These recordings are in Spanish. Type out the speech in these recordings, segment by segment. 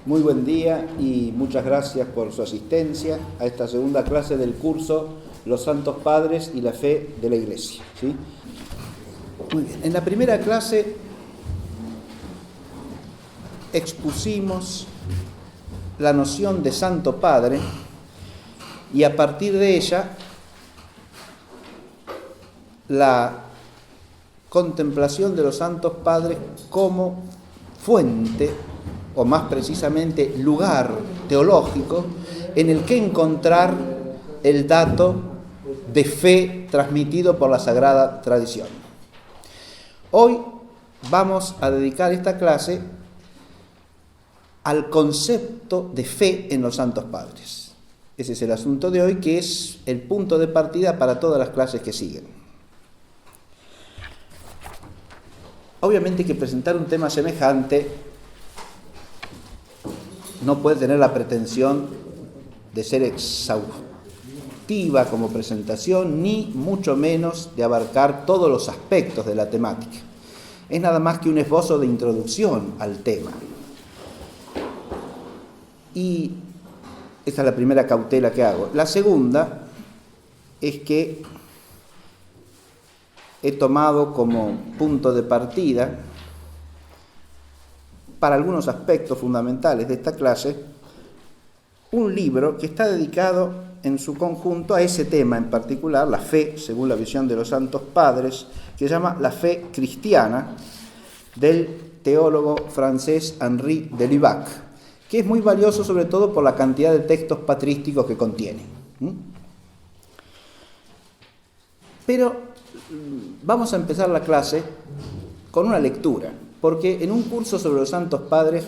Muy buen día y muchas gracias por su asistencia a esta segunda clase del curso Los Santos Padres y la Fe de la Iglesia. ¿Sí? Muy bien. En la primera clase expusimos la noción de Santo Padre y a partir de ella la contemplación de los Santos Padres como fuente, o más precisamente lugar teológico, en el que encontrar el dato de fe transmitido por la Sagrada Tradición. Hoy vamos a dedicar esta clase al concepto de fe en los Santos Padres. Ese es el asunto de hoy, que es el punto de partida para todas las clases que siguen. Obviamente que presentar un tema semejante no puede tener la pretensión de ser exhaustiva como presentación, ni mucho menos de abarcar todos los aspectos de la temática. Es nada más que un esbozo de introducción al tema. Y esta es la primera cautela que hago. La segunda es que he tomado como punto de partida, para algunos aspectos fundamentales de esta clase, un libro que está dedicado en su conjunto a ese tema en particular, la fe, según la visión de los Santos Padres, que se llama La Fe Cristiana, del teólogo francés Henri de Lubac, que es muy valioso sobre todo por la cantidad de textos patrísticos que contiene. Pero vamos a empezar la clase con una lectura, porque en un curso sobre los Santos Padres,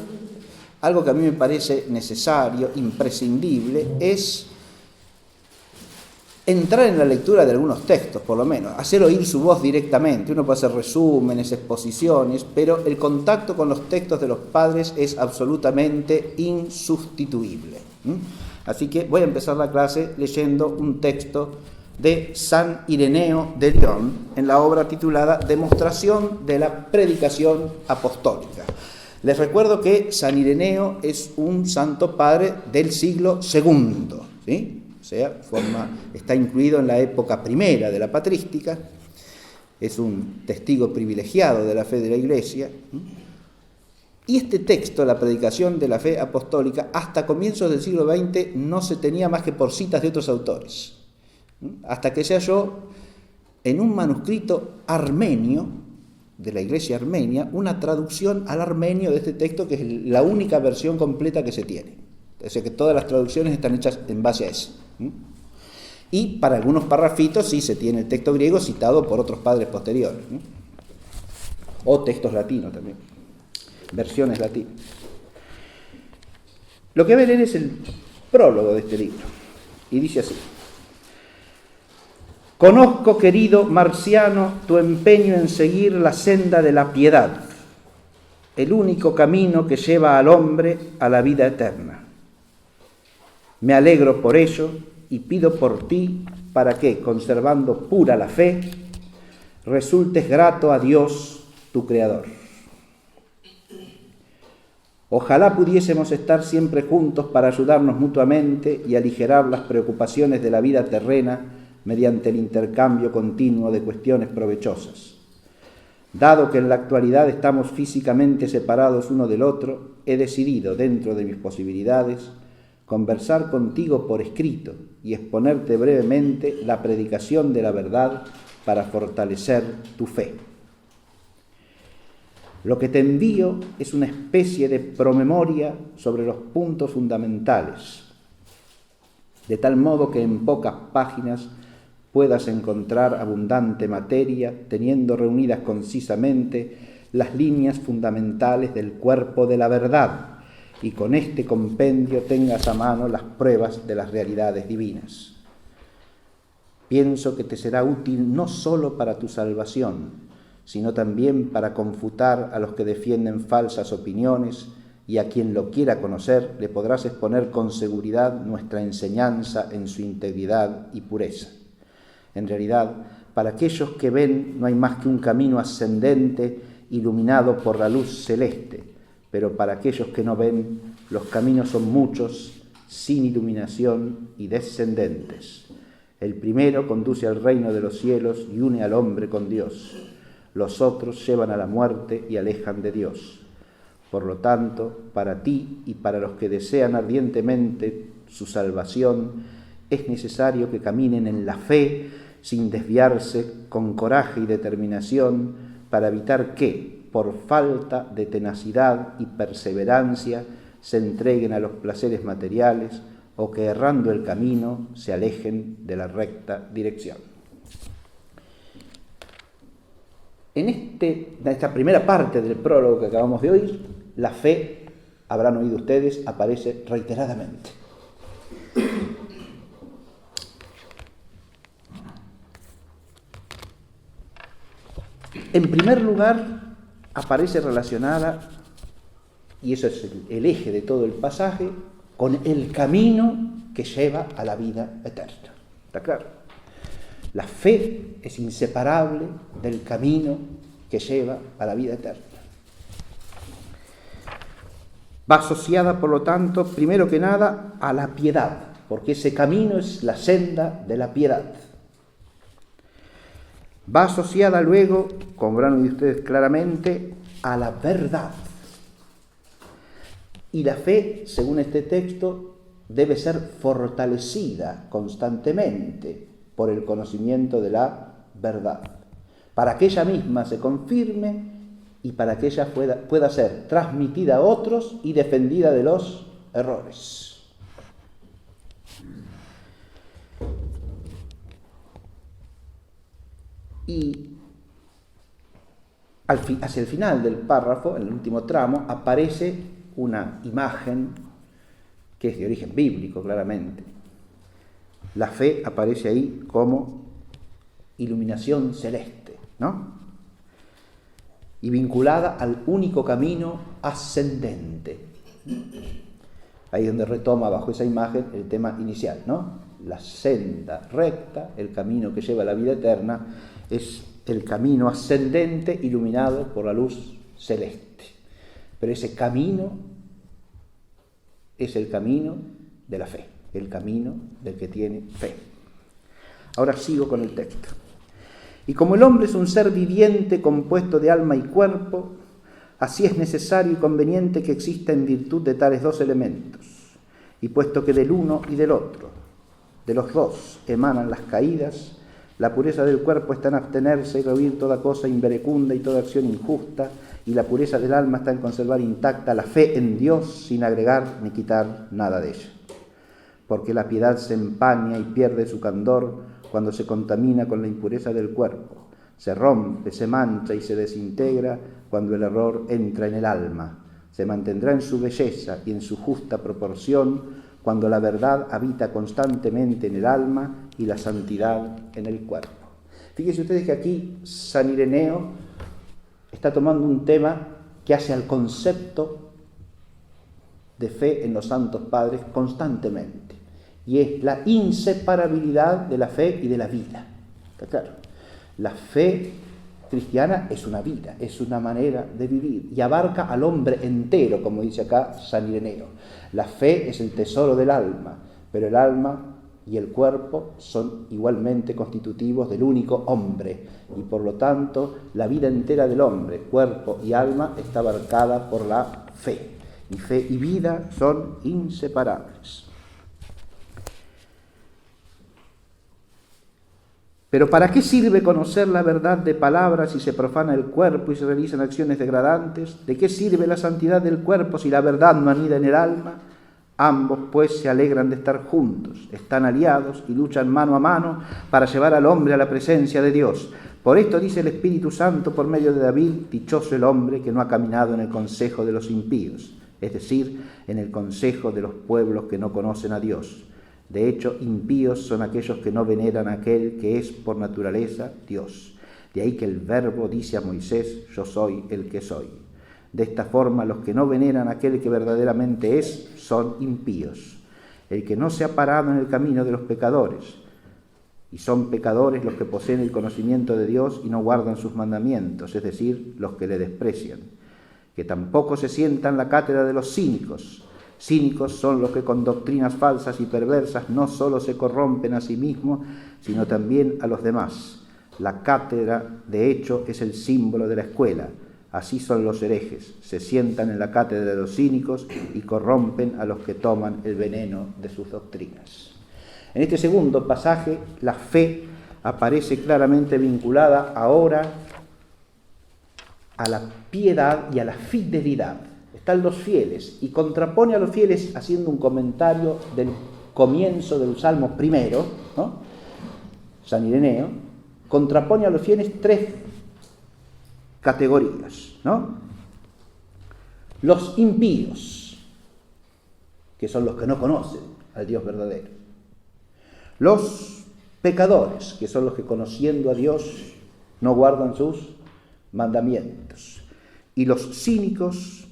algo que a mí me parece necesario, imprescindible, es entrar en la lectura de algunos textos, por lo menos, hacer oír su voz directamente. Uno puede hacer resúmenes, exposiciones, pero el contacto con los textos de los padres es absolutamente insustituible. Así que voy a empezar la clase leyendo un texto de San Ireneo de Lyon, en la obra titulada Demostración de la Predicación Apostólica. Les recuerdo que San Ireneo es un santo padre del siglo II, ¿sí? O sea, está incluido en la época primera de la patrística, es un testigo privilegiado de la fe de la Iglesia. Y este texto, la Predicación de la Fe Apostólica, hasta comienzos del siglo XX no se tenía más que por citas de otros autores, hasta que se halló en un manuscrito armenio, de la Iglesia armenia, una traducción al armenio de este texto, que es la única versión completa que se tiene. O sea que todas las traducciones están hechas en base a eso. Y para algunos parrafitos sí se tiene el texto griego citado por otros padres posteriores, o textos latinos también, versiones latinas. Lo que voy a leer es el prólogo de este libro, y dice así: Conozco, querido marciano, tu empeño en seguir la senda de la piedad, el único camino que lleva al hombre a la vida eterna. Me alegro por ello y pido por ti para que, conservando pura la fe, resultes grato a Dios, tu Creador. Ojalá pudiésemos estar siempre juntos para ayudarnos mutuamente y aligerar las preocupaciones de la vida terrena mediante el intercambio continuo de cuestiones provechosas. Dado que en la actualidad estamos físicamente separados uno del otro, he decidido, dentro de mis posibilidades, conversar contigo por escrito y exponerte brevemente la predicación de la verdad para fortalecer tu fe. Lo que te envío es una especie de promemoria sobre los puntos fundamentales, de tal modo que en pocas páginas puedas encontrar abundante materia, teniendo reunidas concisamente las líneas fundamentales del cuerpo de la verdad, y con este compendio tengas a mano las pruebas de las realidades divinas. Pienso que te será útil no solo para tu salvación, sino también para confutar a los que defienden falsas opiniones, y a quien lo quiera conocer le podrás exponer con seguridad nuestra enseñanza en su integridad y pureza. En realidad, para aquellos que ven no hay más que un camino ascendente iluminado por la luz celeste, pero para aquellos que no ven los caminos son muchos, sin iluminación y descendentes. El primero conduce al reino de los cielos y une al hombre con Dios. Los otros llevan a la muerte y alejan de Dios. Por lo tanto, para ti y para los que desean ardientemente su salvación, es necesario que caminen en la fe, sin desviarse, con coraje y determinación, para evitar que, por falta de tenacidad y perseverancia, se entreguen a los placeres materiales o que, errando el camino, se alejen de la recta dirección. En esta primera parte del prólogo que acabamos de oír, la fe, habrán oído ustedes, aparece reiteradamente. En primer lugar, aparece relacionada, y eso es el eje de todo el pasaje, con el camino que lleva a la vida eterna. ¿Está claro? La fe es inseparable del camino que lleva a la vida eterna. Va asociada, por lo tanto, primero que nada, a la piedad, porque ese camino es la senda de la piedad. Va asociada luego, como verán ustedes claramente, a la verdad. Y la fe, según este texto, debe ser fortalecida constantemente por el conocimiento de la verdad, para que ella misma se confirme y para que ella pueda ser transmitida a otros y defendida de los errores. Y hacia el final del párrafo, en el último tramo, aparece una imagen que es de origen bíblico, claramente. La fe aparece ahí como iluminación celeste, ¿no? Y vinculada al único camino ascendente. Ahí es donde retoma bajo esa imagen el tema inicial, ¿no? La senda recta, el camino que lleva a la vida eterna, es el camino ascendente iluminado por la luz celeste. Pero ese camino es el camino de la fe, el camino del que tiene fe. Ahora sigo con el texto. Y como el hombre es un ser viviente compuesto de alma y cuerpo, así es necesario y conveniente que exista en virtud de tales dos elementos. Y puesto que del uno y del otro, de los dos, emanan las caídas, la pureza del cuerpo está en abstenerse y rehuir toda cosa inverecunda y toda acción injusta, y la pureza del alma está en conservar intacta la fe en Dios sin agregar ni quitar nada de ella. Porque la piedad se empaña y pierde su candor cuando se contamina con la impureza del cuerpo, se rompe, se mancha y se desintegra cuando el error entra en el alma, se mantendrá en su belleza y en su justa proporción cuando la verdad habita constantemente en el alma y la santidad en el cuerpo. Fíjense ustedes que aquí San Ireneo está tomando un tema que hace al concepto de fe en los santos padres constantemente, y es la inseparabilidad de la fe y de la vida. ¿Está claro? La fe cristiana es una vida, es una manera de vivir, y abarca al hombre entero, como dice acá San Ireneo. La fe es el tesoro del alma, pero el alma y el cuerpo son igualmente constitutivos del único hombre, y por lo tanto la vida entera del hombre, cuerpo y alma, está abarcada por la fe. Y fe y vida son inseparables. Pero ¿para qué sirve conocer la verdad de palabras si se profana el cuerpo y se realizan acciones degradantes? ¿De qué sirve la santidad del cuerpo si la verdad no anida en el alma? Ambos, pues, se alegran de estar juntos, están aliados y luchan mano a mano para llevar al hombre a la presencia de Dios. Por esto dice el Espíritu Santo por medio de David: dichoso el hombre que no ha caminado en el consejo de los impíos, es decir, en el consejo de los pueblos que no conocen a Dios. De hecho, impíos son aquellos que no veneran a aquel que es por naturaleza Dios. De ahí que el Verbo dice a Moisés: yo soy el que soy. De esta forma, los que no veneran a aquel que verdaderamente es, son impíos. El que no se ha parado en el camino de los pecadores, y son pecadores los que poseen el conocimiento de Dios y no guardan sus mandamientos, es decir, los que le desprecian. Que tampoco se sienta en la cátedra de los cínicos, Cínicos son los que con doctrinas falsas y perversas no solo se corrompen a sí mismos, sino también a los demás. La cátedra, de hecho, es el símbolo de la escuela. Así son los herejes, se sientan en la cátedra de los cínicos y corrompen a los que toman el veneno de sus doctrinas. En este segundo pasaje, la fe aparece claramente vinculada ahora a la piedad y a la fidelidad. Están los fieles y contrapone a los fieles haciendo un comentario del comienzo del Salmo primero, ¿no? San Ireneo, contrapone a los fieles tres categorías, ¿no? Los impíos, que son los que no conocen al Dios verdadero. Los pecadores, que son los que conociendo a Dios no guardan sus mandamientos. Y los cínicos,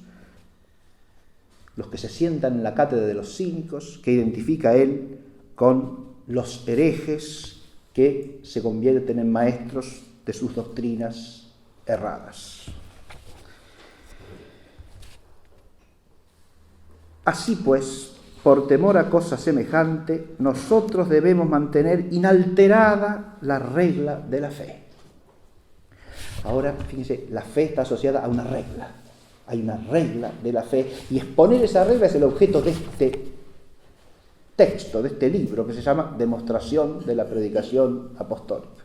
los que se sientan en la cátedra de los cínicos, que identifica él con los herejes que se convierten en maestros de sus doctrinas erradas. Así pues, por temor a cosa semejante, nosotros debemos mantener inalterada la regla de la fe. Ahora, fíjense, la fe está asociada a una regla. Hay una regla de la fe y exponer esa regla es el objeto de este texto, de este libro que se llama Demostración de la Predicación Apostólica.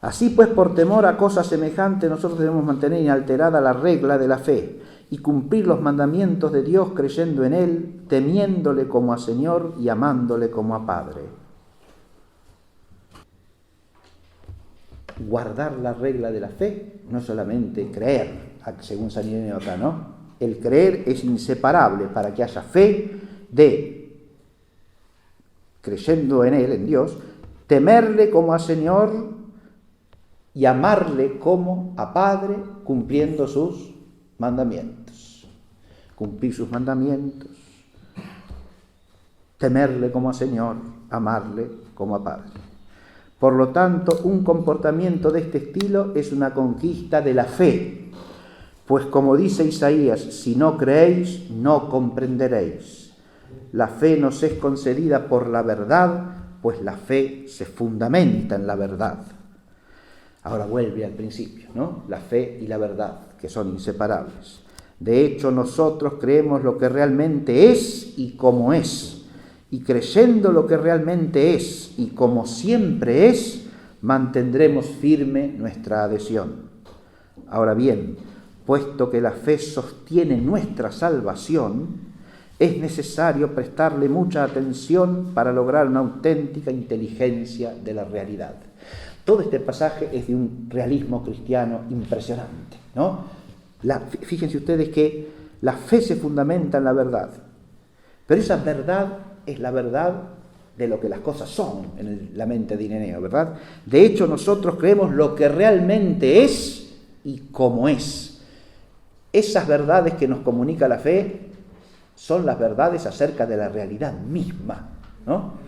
Así pues, por temor a cosa semejante, nosotros debemos mantener inalterada la regla de la fe y cumplir los mandamientos de Dios creyendo en Él, temiéndole como a Señor y amándole como a Padre. Guardar la regla de la fe no es solamente creer, según San Ireneo acá, ¿no? El creer es inseparable para que haya fe de, creyendo en Él, en Dios, temerle como a Señor y amarle como a Padre, cumpliendo sus mandamientos. Cumplir sus mandamientos, temerle como a Señor, amarle como a Padre. Por lo tanto, un comportamiento de este estilo es una conquista de la fe, pues como dice Isaías, si no creéis, no comprenderéis. La fe nos es concedida por la verdad, pues la fe se fundamenta en la verdad. Ahora vuelve al principio, ¿no? La fe y la verdad, que son inseparables. De hecho, nosotros creemos lo que realmente es y como es. Y creyendo lo que realmente es y como siempre es, mantendremos firme nuestra adhesión. Ahora bien, puesto que la fe sostiene nuestra salvación, es necesario prestarle mucha atención para lograr una auténtica inteligencia de la realidad. Todo este pasaje es de un realismo cristiano impresionante, ¿no? Fíjense ustedes que la fe se fundamenta en la verdad, pero esa verdad es la verdad de lo que las cosas son en la mente de Ireneo, ¿verdad? De hecho, nosotros creemos lo que realmente es y como es. Esas verdades que nos comunica la fe son las verdades acerca de la realidad misma, ¿no?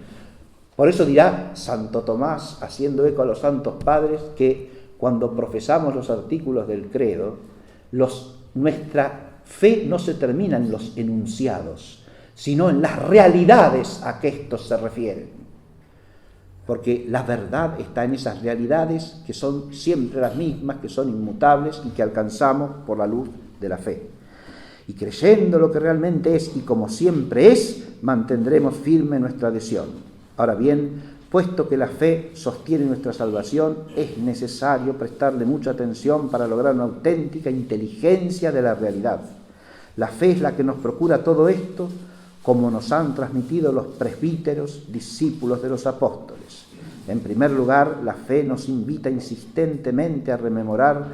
Por eso dirá Santo Tomás, haciendo eco a los santos padres, que cuando profesamos los artículos del credo, nuestra fe no se termina en los enunciados, sino en las realidades a que estos se refieren. Porque la verdad está en esas realidades que son siempre las mismas, que son inmutables y que alcanzamos por la luz de la fe. Y creyendo lo que realmente es y como siempre es, mantendremos firme nuestra adhesión. Ahora bien, puesto que la fe sostiene nuestra salvación, es necesario prestarle mucha atención para lograr una auténtica inteligencia de la realidad. La fe es la que nos procura todo esto, como nos han transmitido los presbíteros, discípulos de los apóstoles. En primer lugar, la fe nos invita insistentemente a rememorar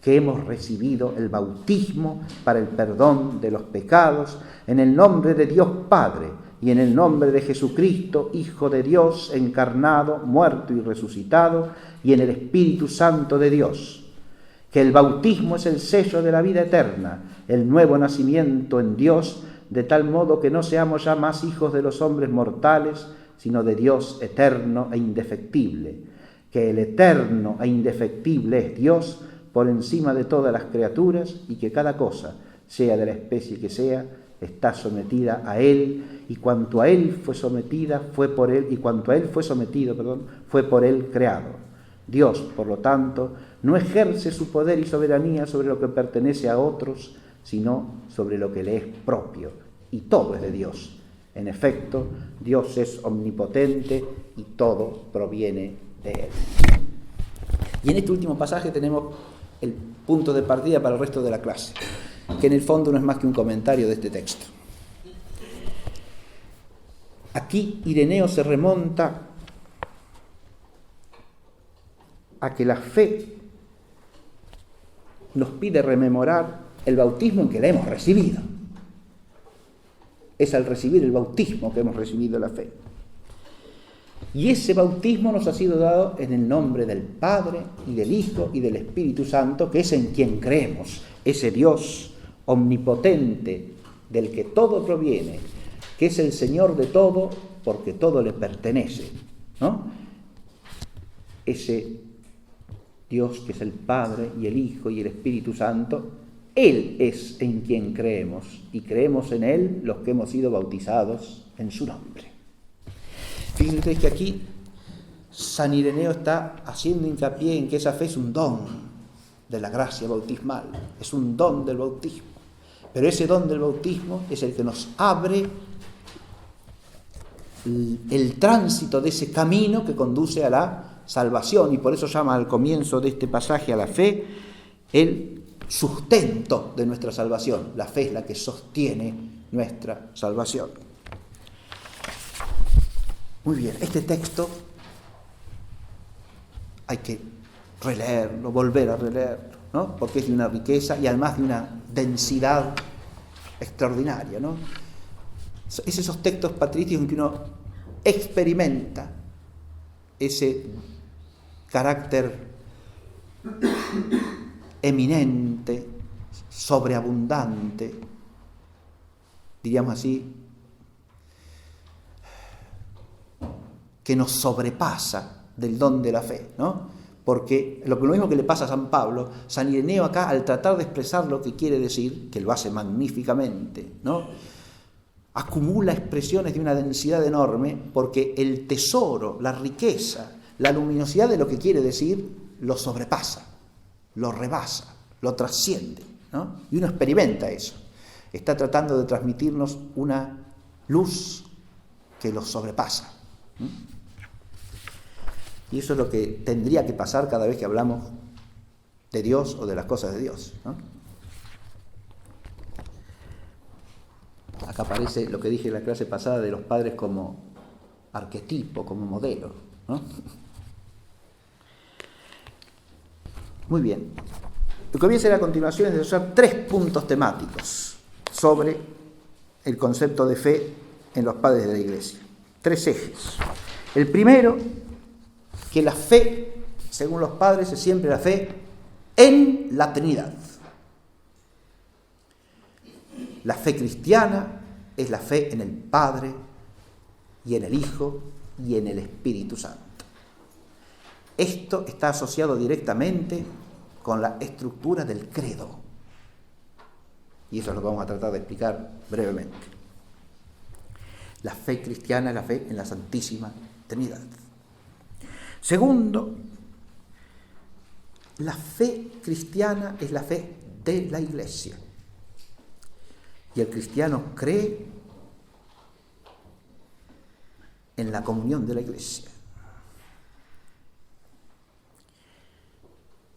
que hemos recibido el bautismo para el perdón de los pecados en el nombre de Dios Padre y en el nombre de Jesucristo, Hijo de Dios, encarnado, muerto y resucitado, y en el Espíritu Santo de Dios. Que el bautismo es el sello de la vida eterna, el nuevo nacimiento en Dios, de tal modo que no seamos ya más hijos de los hombres mortales, sino de Dios eterno e indefectible. Que el eterno e indefectible es Dios por encima de todas las criaturas y que cada cosa, sea de la especie que sea, está sometida a Él, y cuanto a Él fue sometida, fue por Él, y cuanto a Él fue sometido, fue por Él creado. Dios, por lo tanto, no ejerce su poder y soberanía sobre lo que pertenece a otros, sino sobre lo que le es propio, y todo es de Dios. En efecto, Dios es omnipotente y todo proviene de Él. Y en este último pasaje tenemos el punto de partida para el resto de la clase, que en el fondo no es más que un comentario de este texto. Aquí Ireneo se remonta a que la fe nos pide rememorar el bautismo en que la hemos recibido. Es al recibir el bautismo que hemos recibido la fe. Y ese bautismo nos ha sido dado en el nombre del Padre y del Hijo y del Espíritu Santo, que es en quien creemos, ese Dios omnipotente del que todo proviene, que es el Señor de todo porque todo le pertenece, ¿no? Ese Dios que es el Padre y el Hijo y el Espíritu Santo, Él es en quien creemos, y creemos en Él los que hemos sido bautizados en su nombre. Fíjense ustedes que aquí San Ireneo está haciendo hincapié en que esa fe es un don de la gracia bautismal, es un don del bautismo. Pero ese don del bautismo es el que nos abre el tránsito de ese camino que conduce a la salvación, y por eso llama al comienzo de este pasaje a la fe el sustento de nuestra salvación. La fe es la que sostiene nuestra salvación. Muy bien, este texto hay que releerlo, volver a releerlo, ¿no? Porque es de una riqueza y además de una densidad extraordinaria, ¿no? Es esos textos patrísticos en que uno experimenta ese carácter eminente, sobreabundante, diríamos así, que nos sobrepasa del don de la fe, ¿no? Porque lo mismo que le pasa a San Pablo, San Ireneo acá, al tratar de expresar lo que quiere decir, que lo hace magníficamente, ¿no? Acumula expresiones de una densidad enorme, porque el tesoro, la riqueza, la luminosidad de lo que quiere decir lo sobrepasa, lo rebasa, lo trasciende, ¿no? Y uno experimenta eso. Está tratando de transmitirnos una luz que lo sobrepasa. Y eso es lo que tendría que pasar cada vez que hablamos de Dios o de las cosas de Dios, ¿no? Acá aparece lo que dije en la clase pasada de los padres como arquetipo, como modelo, ¿no? Muy bien. Lo que voy a hacer a continuación es desarrollar 3 puntos temáticos sobre el concepto de fe en los padres de la Iglesia. 3 ejes. El primero, que la fe, según los padres, es siempre la fe en la Trinidad. La fe cristiana es la fe en el Padre y en el Hijo y en el Espíritu Santo. Esto está asociado directamente con la estructura del credo. Y eso es lo que vamos a tratar de explicar brevemente. La fe cristiana es la fe en la Santísima Trinidad. Segundo, la fe cristiana es la fe de la Iglesia. Y el cristiano cree en la comunión de la Iglesia.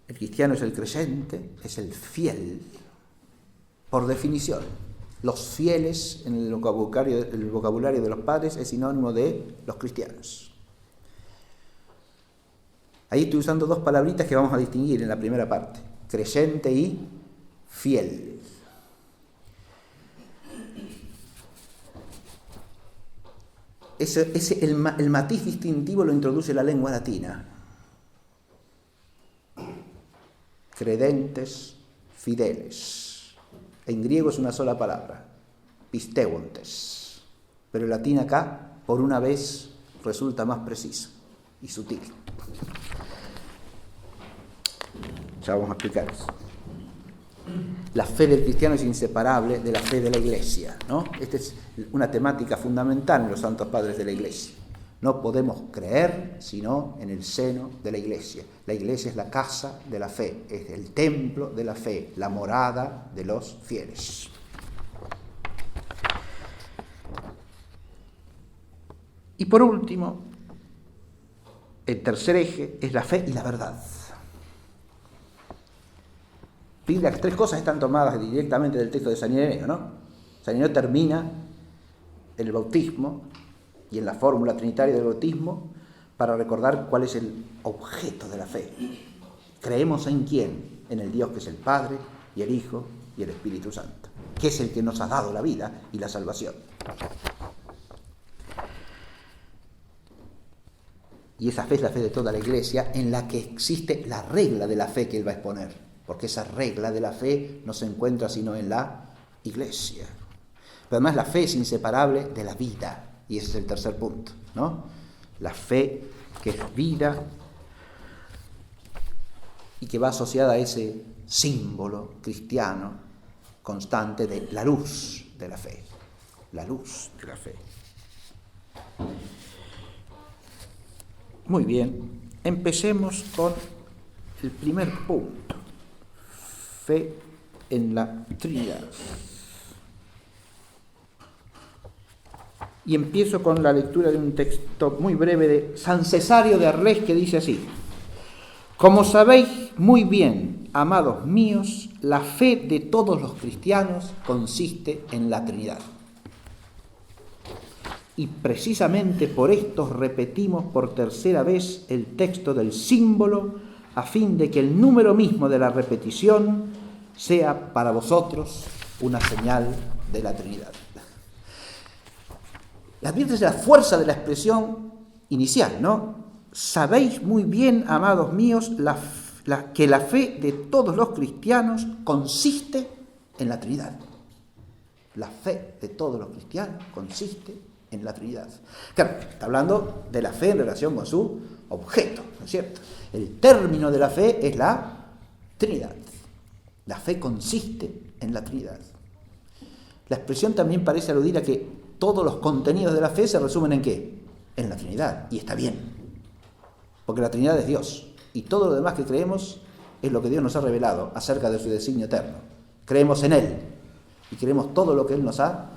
El cristiano es el creyente, es el fiel, por definición. Los fieles en el vocabulario de los padres es sinónimo de los cristianos. Ahí estoy usando 2 palabritas que vamos a distinguir en la primera parte: creyente y fiel. El matiz distintivo lo introduce la lengua latina. Credentes, fideles. En griego es una sola palabra, pisteuontes. Pero el latín acá, por una vez, resulta más preciso y sutil. Ya vamos a explicar eso. La fe del cristiano es inseparable de la fe de la Iglesia, ¿no? Esta es una temática fundamental en los santos padres de la Iglesia. No podemos creer sino en el seno de la Iglesia. La Iglesia es la casa de la fe, es el templo de la fe, la morada de los fieles. Y por último, el tercer eje es la fe y la verdad. Las tres cosas están tomadas directamente del texto de San Ireneo, ¿no? San Ireneo termina en el bautismo y en la fórmula trinitaria del bautismo para recordar cuál es el objeto de la fe. ¿Creemos en quién? En el Dios que es el Padre y el Hijo y el Espíritu Santo, que es el que nos ha dado la vida y la salvación. Y esa fe es la fe de toda la Iglesia, en la que existe la regla de la fe que él va a exponer, porque esa regla de la fe no se encuentra sino en la Iglesia. Pero además la fe es inseparable de la vida, y ese es el tercer punto, ¿no? La fe que es vida y que va asociada a ese símbolo cristiano constante de la luz de la fe, la luz de la fe. Muy bien, empecemos con el primer punto, fe en la Trinidad. Y empiezo con la lectura de un texto muy breve de San Cesario de Arles, que dice así: como sabéis muy bien, amados míos, la fe de todos los cristianos consiste en la Trinidad. Y precisamente por esto repetimos por tercera vez el texto del símbolo, a fin de que el número mismo de la repetición sea para vosotros una señal de la Trinidad. Adviértese la fuerza de la expresión inicial, ¿no? Sabéis muy bien, amados míos, que la fe de todos los cristianos consiste en la Trinidad. La fe de todos los cristianos consiste en la Trinidad. Claro, está hablando de la fe en relación con su objeto, ¿no es cierto? El término de la fe es la Trinidad. La fe consiste en la Trinidad. La expresión también parece aludir a que todos los contenidos de la fe se resumen ¿en qué? En la Trinidad. Y está bien, porque la Trinidad es Dios. Y todo lo demás que creemos es lo que Dios nos ha revelado acerca de su designio eterno. Creemos en Él y creemos todo lo que Él nos ha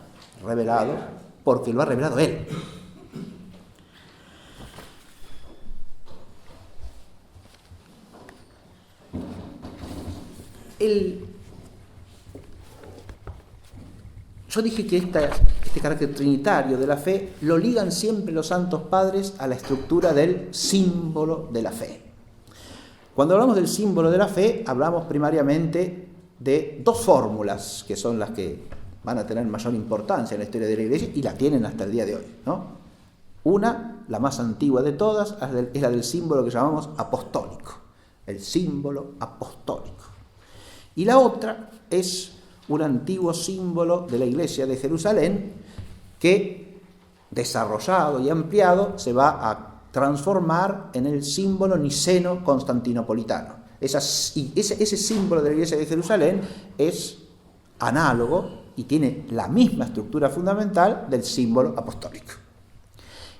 revelado, porque lo ha revelado Él. Yo dije que este carácter trinitario de la fe lo ligan siempre los santos padres a la estructura del símbolo de la fe. Cuando hablamos del símbolo de la fe, hablamos primariamente de dos fórmulas que son las que van a tener mayor importancia en la historia de la Iglesia y la tienen hasta el día de hoy, ¿no? Una, la más antigua de todas, es la del símbolo que llamamos apostólico, el símbolo apostólico. Y la otra es un antiguo símbolo de la Iglesia de Jerusalén que, desarrollado y ampliado, se va a transformar en el símbolo niceno-constantinopolitano. Ese símbolo de la Iglesia de Jerusalén es análogo y tiene la misma estructura fundamental del símbolo apostólico.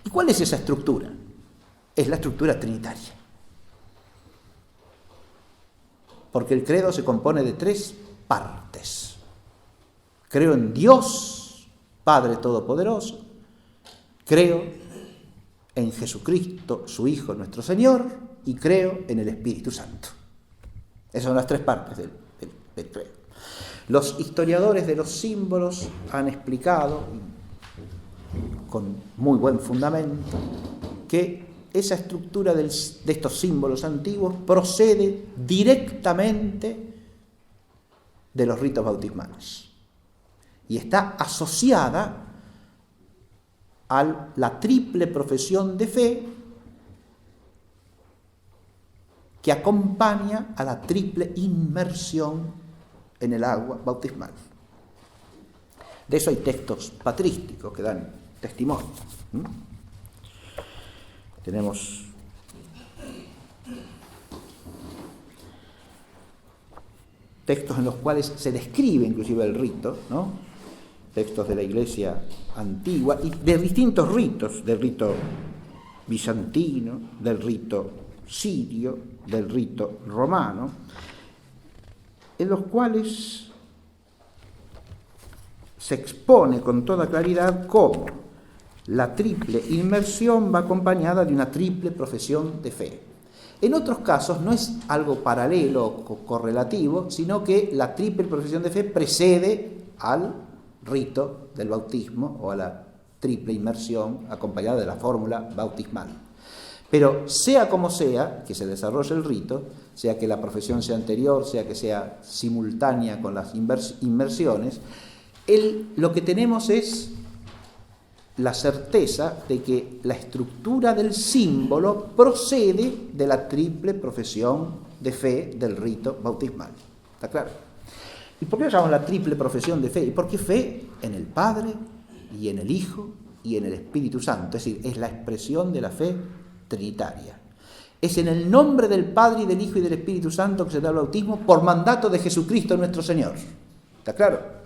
¿Y cuál es esa estructura? Es la estructura trinitaria. Porque el credo se compone de tres partes. Creo en Dios, Padre Todopoderoso. Creo en Jesucristo, su Hijo, nuestro Señor. Y creo en el Espíritu Santo. Esas son las tres partes del credo. Los historiadores de los símbolos han explicado, con muy buen fundamento, que esa estructura de estos símbolos antiguos procede directamente de los ritos bautismales y está asociada a la triple profesión de fe que acompaña a la triple inmersión en el agua bautismal. De eso hay textos patrísticos que dan testimonio. textos en los cuales se describe inclusive el rito, ¿no? Textos de la Iglesia antigua y de distintos ritos, del rito bizantino, del rito sirio, del rito romano, en los cuales se expone con toda claridad cómo la triple inmersión va acompañada de una triple profesión de fe. En otros casos no es algo paralelo o correlativo, sino que la triple profesión de fe precede al rito del bautismo o a la triple inmersión acompañada de la fórmula bautismal. Pero sea como sea que se desarrolle el rito, sea que la profesión sea anterior, sea que sea simultánea con las inmersiones, lo que tenemos es la certeza de que la estructura del símbolo procede de la triple profesión de fe del rito bautismal. ¿Está claro? ¿Y por qué llamamos la triple profesión de fe? Porque fe en el Padre y en el Hijo y en el Espíritu Santo. Es decir, es la expresión de la fe trinitaria. Es en el nombre del Padre y del Hijo y del Espíritu Santo que se da el bautismo por mandato de Jesucristo nuestro Señor. ¿Está claro?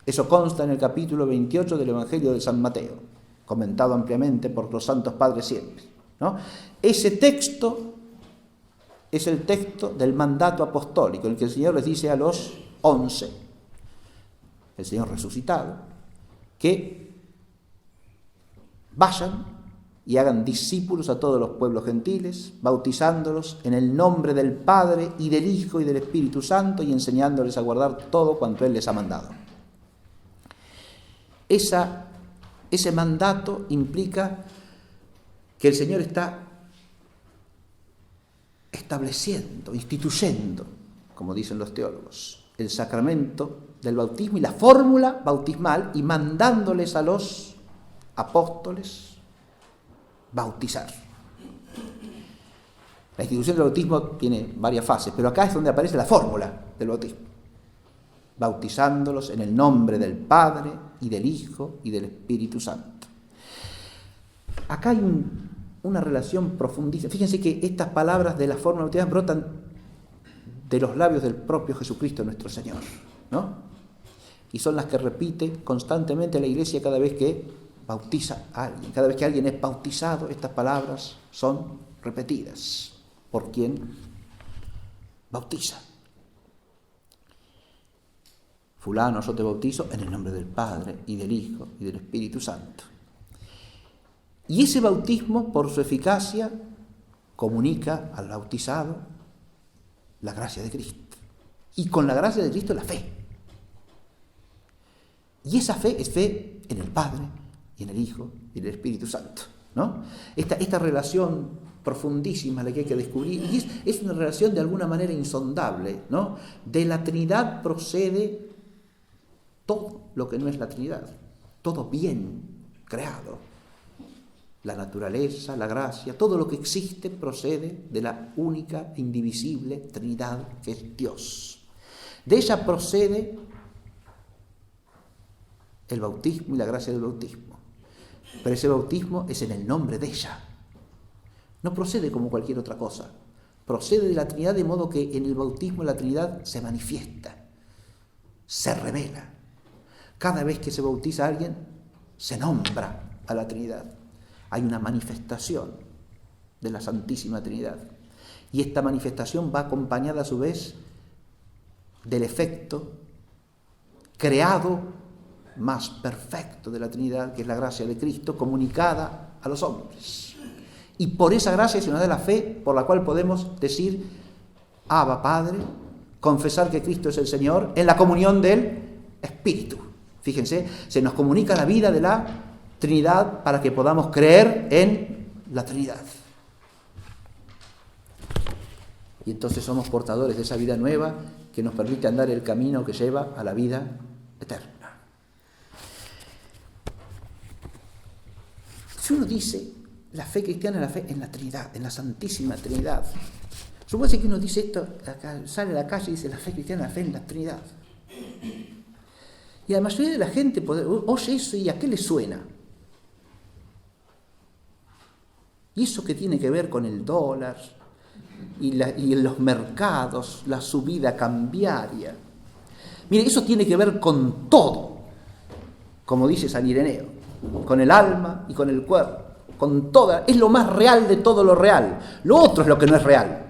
Eso consta en el capítulo 28 del Evangelio de San Mateo, comentado ampliamente por los santos padres siempre, ¿no? Ese texto es el texto del mandato apostólico, en el que el Señor les dice a los 11, el Señor resucitado, que vayan y hagan discípulos a todos los pueblos gentiles, bautizándolos en el nombre del Padre y del Hijo y del Espíritu Santo y enseñándoles a guardar todo cuanto Él les ha mandado. Ese mandato implica que el Señor está estableciendo, instituyendo, como dicen los teólogos, el sacramento del bautismo y la fórmula bautismal y mandándoles a los apóstoles bautizar. La institución del bautismo tiene varias fases, pero acá es donde aparece la fórmula del bautismo. Bautizándolos en el nombre del Padre y del Hijo y del Espíritu Santo. Acá hay una relación profundísima. Fíjense que estas palabras de la fórmula bautismal brotan de los labios del propio Jesucristo nuestro Señor, ¿no? Y son las que repite constantemente la Iglesia cada vez que bautiza a alguien. Cada vez que alguien es bautizado, estas palabras son repetidas por quien bautiza. Fulano, yo te bautizo en el nombre del Padre y del Hijo y del Espíritu Santo. Y ese bautismo, por su eficacia, comunica al bautizado la gracia de Cristo. Y con la gracia de Cristo, la fe. Y esa fe es fe en el Padre y en el Hijo y en el Espíritu Santo, ¿no? Esta relación profundísima la que hay que descubrir, y es una relación de alguna manera insondable, ¿no? De la Trinidad procede todo lo que no es la Trinidad, todo bien creado, la naturaleza, la gracia, todo lo que existe procede de la única e indivisible Trinidad que es Dios. De ella procede el bautismo y la gracia del bautismo, pero ese bautismo es en el nombre de ella, no procede como cualquier otra cosa, procede de la Trinidad, de modo que en el bautismo la Trinidad se manifiesta, se revela. Cada vez que se bautiza a alguien, se nombra a la Trinidad. Hay una manifestación de la Santísima Trinidad. Y esta manifestación va acompañada a su vez del efecto creado más perfecto de la Trinidad, que es la gracia de Cristo comunicada a los hombres. Y por esa gracia se nos da la fe por la cual podemos decir Abba Padre, confesar que Cristo es el Señor en la comunión del Espíritu. Fíjense, se nos comunica la vida de la Trinidad para que podamos creer en la Trinidad. Y entonces somos portadores de esa vida nueva que nos permite andar el camino que lleva a la vida eterna. Si uno dice la fe cristiana, la fe en la Trinidad, en la Santísima Trinidad. Supone que uno dice esto, acá, sale a la calle y dice la fe cristiana, la fe en la Trinidad. Y a la mayoría de la gente oye eso y ¿a qué le suena? ¿Y eso qué tiene que ver con el dólar? y en los mercados, la subida cambiaria. Mire, eso tiene que ver con todo, como dice San Ireneo, con el alma y con el cuerpo, con toda, es lo más real de todo lo real. Lo otro es lo que no es real.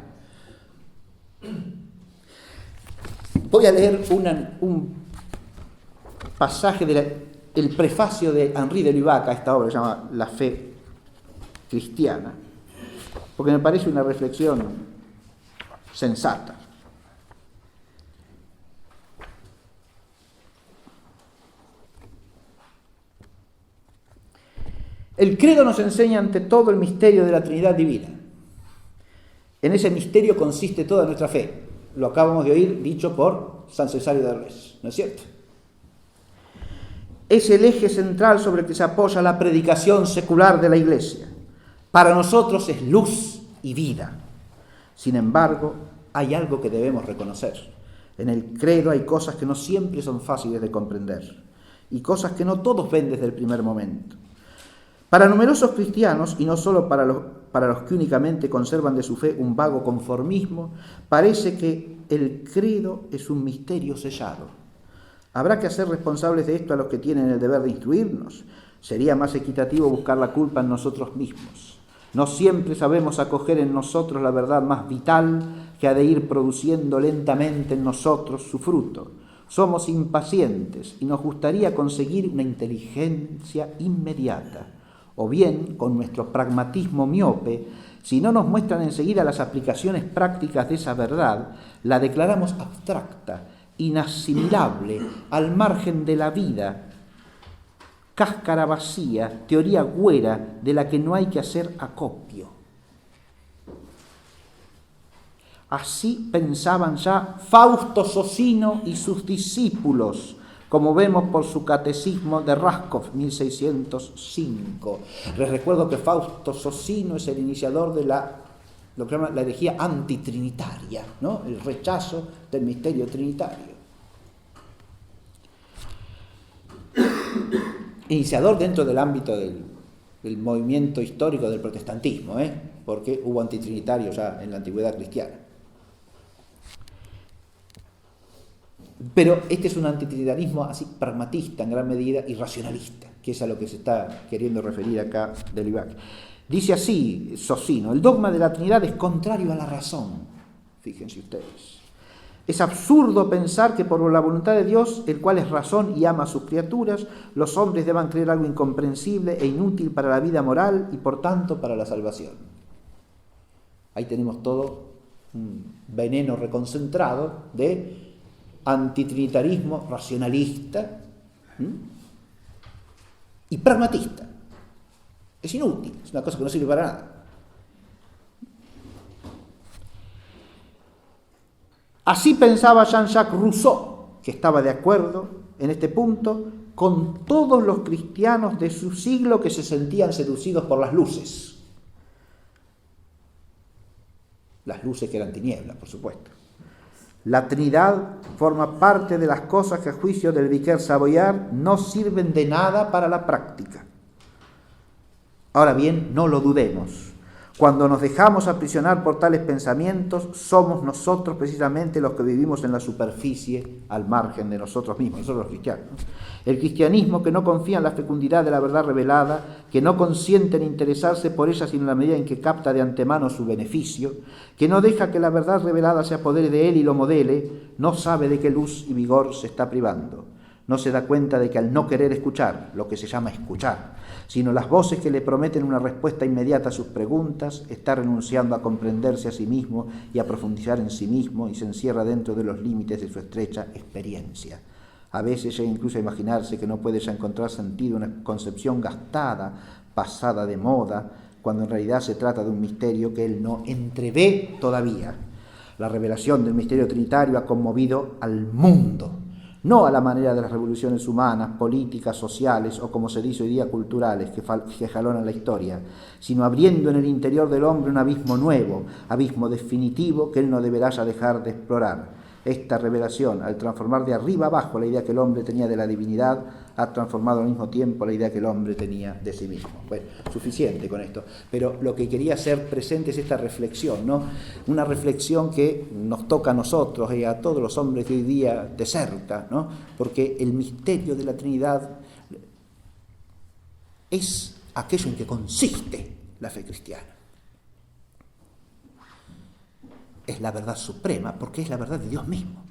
Voy a leer un pasaje del prefacio de Henri de Lubac a esta obra, que se llama La fe cristiana, porque me parece una reflexión sensata. El credo nos enseña ante todo el misterio de la Trinidad divina. En ese misterio consiste toda nuestra fe. Lo acabamos de oír dicho por San Cesario de Res, ¿no es cierto? Es el eje central sobre el que se apoya la predicación secular de la Iglesia. Para nosotros es luz y vida. Sin embargo, hay algo que debemos reconocer. En el credo hay cosas que no siempre son fáciles de comprender y cosas que no todos ven desde el primer momento. Para numerosos cristianos, y no solo para los que únicamente conservan de su fe un vago conformismo, parece que el credo es un misterio sellado. Habrá que hacer responsables de esto a los que tienen el deber de instruirnos. Sería más equitativo buscar la culpa en nosotros mismos. No siempre sabemos acoger en nosotros la verdad más vital que ha de ir produciendo lentamente en nosotros su fruto. Somos impacientes y nos gustaría conseguir una inteligencia inmediata. O bien, con nuestro pragmatismo miope, si no nos muestran enseguida las aplicaciones prácticas de esa verdad, la declaramos abstracta, inasimilable, al margen de la vida, cáscara vacía, teoría güera de la que no hay que hacer acopio. Así pensaban ya Fausto Socino y sus discípulos, como vemos por su catecismo de Raskov, 1605. Les recuerdo que Fausto Socino es el iniciador de lo que se llama la herejía antitrinitaria, ¿no? El rechazo del misterio trinitario. Iniciador dentro del ámbito del movimiento histórico del protestantismo, porque hubo antitrinitarios ya en la antigüedad cristiana. Pero este es un antitrinitarismo así pragmatista en gran medida y racionalista, que es a lo que se está queriendo referir acá de Lubac. Dice así Socino: el dogma de la Trinidad es contrario a la razón. Fíjense ustedes. Es absurdo pensar que por la voluntad de Dios, el cual es razón y ama a sus criaturas, los hombres deban creer algo incomprensible e inútil para la vida moral y por tanto para la salvación. Ahí tenemos todo un veneno reconcentrado de antitrinitarismo racionalista y pragmatista. Es inútil, es una cosa que no sirve para nada. Así pensaba Jean-Jacques Rousseau, que estaba de acuerdo en este punto con todos los cristianos de su siglo que se sentían seducidos por las luces. Las luces que eran tinieblas, por supuesto. La Trinidad forma parte de las cosas que a juicio del Vicaire Savoyard no sirven de nada para la práctica. Ahora bien, no lo dudemos. Cuando nos dejamos aprisionar por tales pensamientos, somos nosotros precisamente los que vivimos en la superficie, al margen de nosotros mismos, nosotros los cristianos. El cristianismo que no confía en la fecundidad de la verdad revelada, que no consiente en interesarse por ella sino en la medida en que capta de antemano su beneficio, que no deja que la verdad revelada se apodere de él y lo modele, no sabe de qué luz y vigor se está privando. No se da cuenta de que al no querer escuchar, lo que se llama escuchar, sino las voces que le prometen una respuesta inmediata a sus preguntas, está renunciando a comprenderse a sí mismo y a profundizar en sí mismo y se encierra dentro de los límites de su estrecha experiencia. A veces llega incluso a imaginarse que no puede ya encontrar sentido una concepción gastada, pasada de moda, cuando en realidad se trata de un misterio que él no entrevé todavía. La revelación del misterio trinitario ha conmovido al mundo, no a la manera de las revoluciones humanas, políticas, sociales o, como se dice hoy día, culturales que jalonan la historia, sino abriendo en el interior del hombre un abismo nuevo, abismo definitivo que él no deberá ya dejar de explorar. Esta revelación, al transformar de arriba abajo la idea que el hombre tenía de la divinidad, ha transformado al mismo tiempo la idea que el hombre tenía de sí mismo. Bueno, suficiente con esto, pero lo que quería hacer presente es esta reflexión, ¿no? Una reflexión que nos toca a nosotros y a todos los hombres de hoy día de cerca, ¿no? Porque el misterio de la Trinidad es aquello en que consiste la fe cristiana. Es la verdad suprema porque es la verdad de Dios mismo.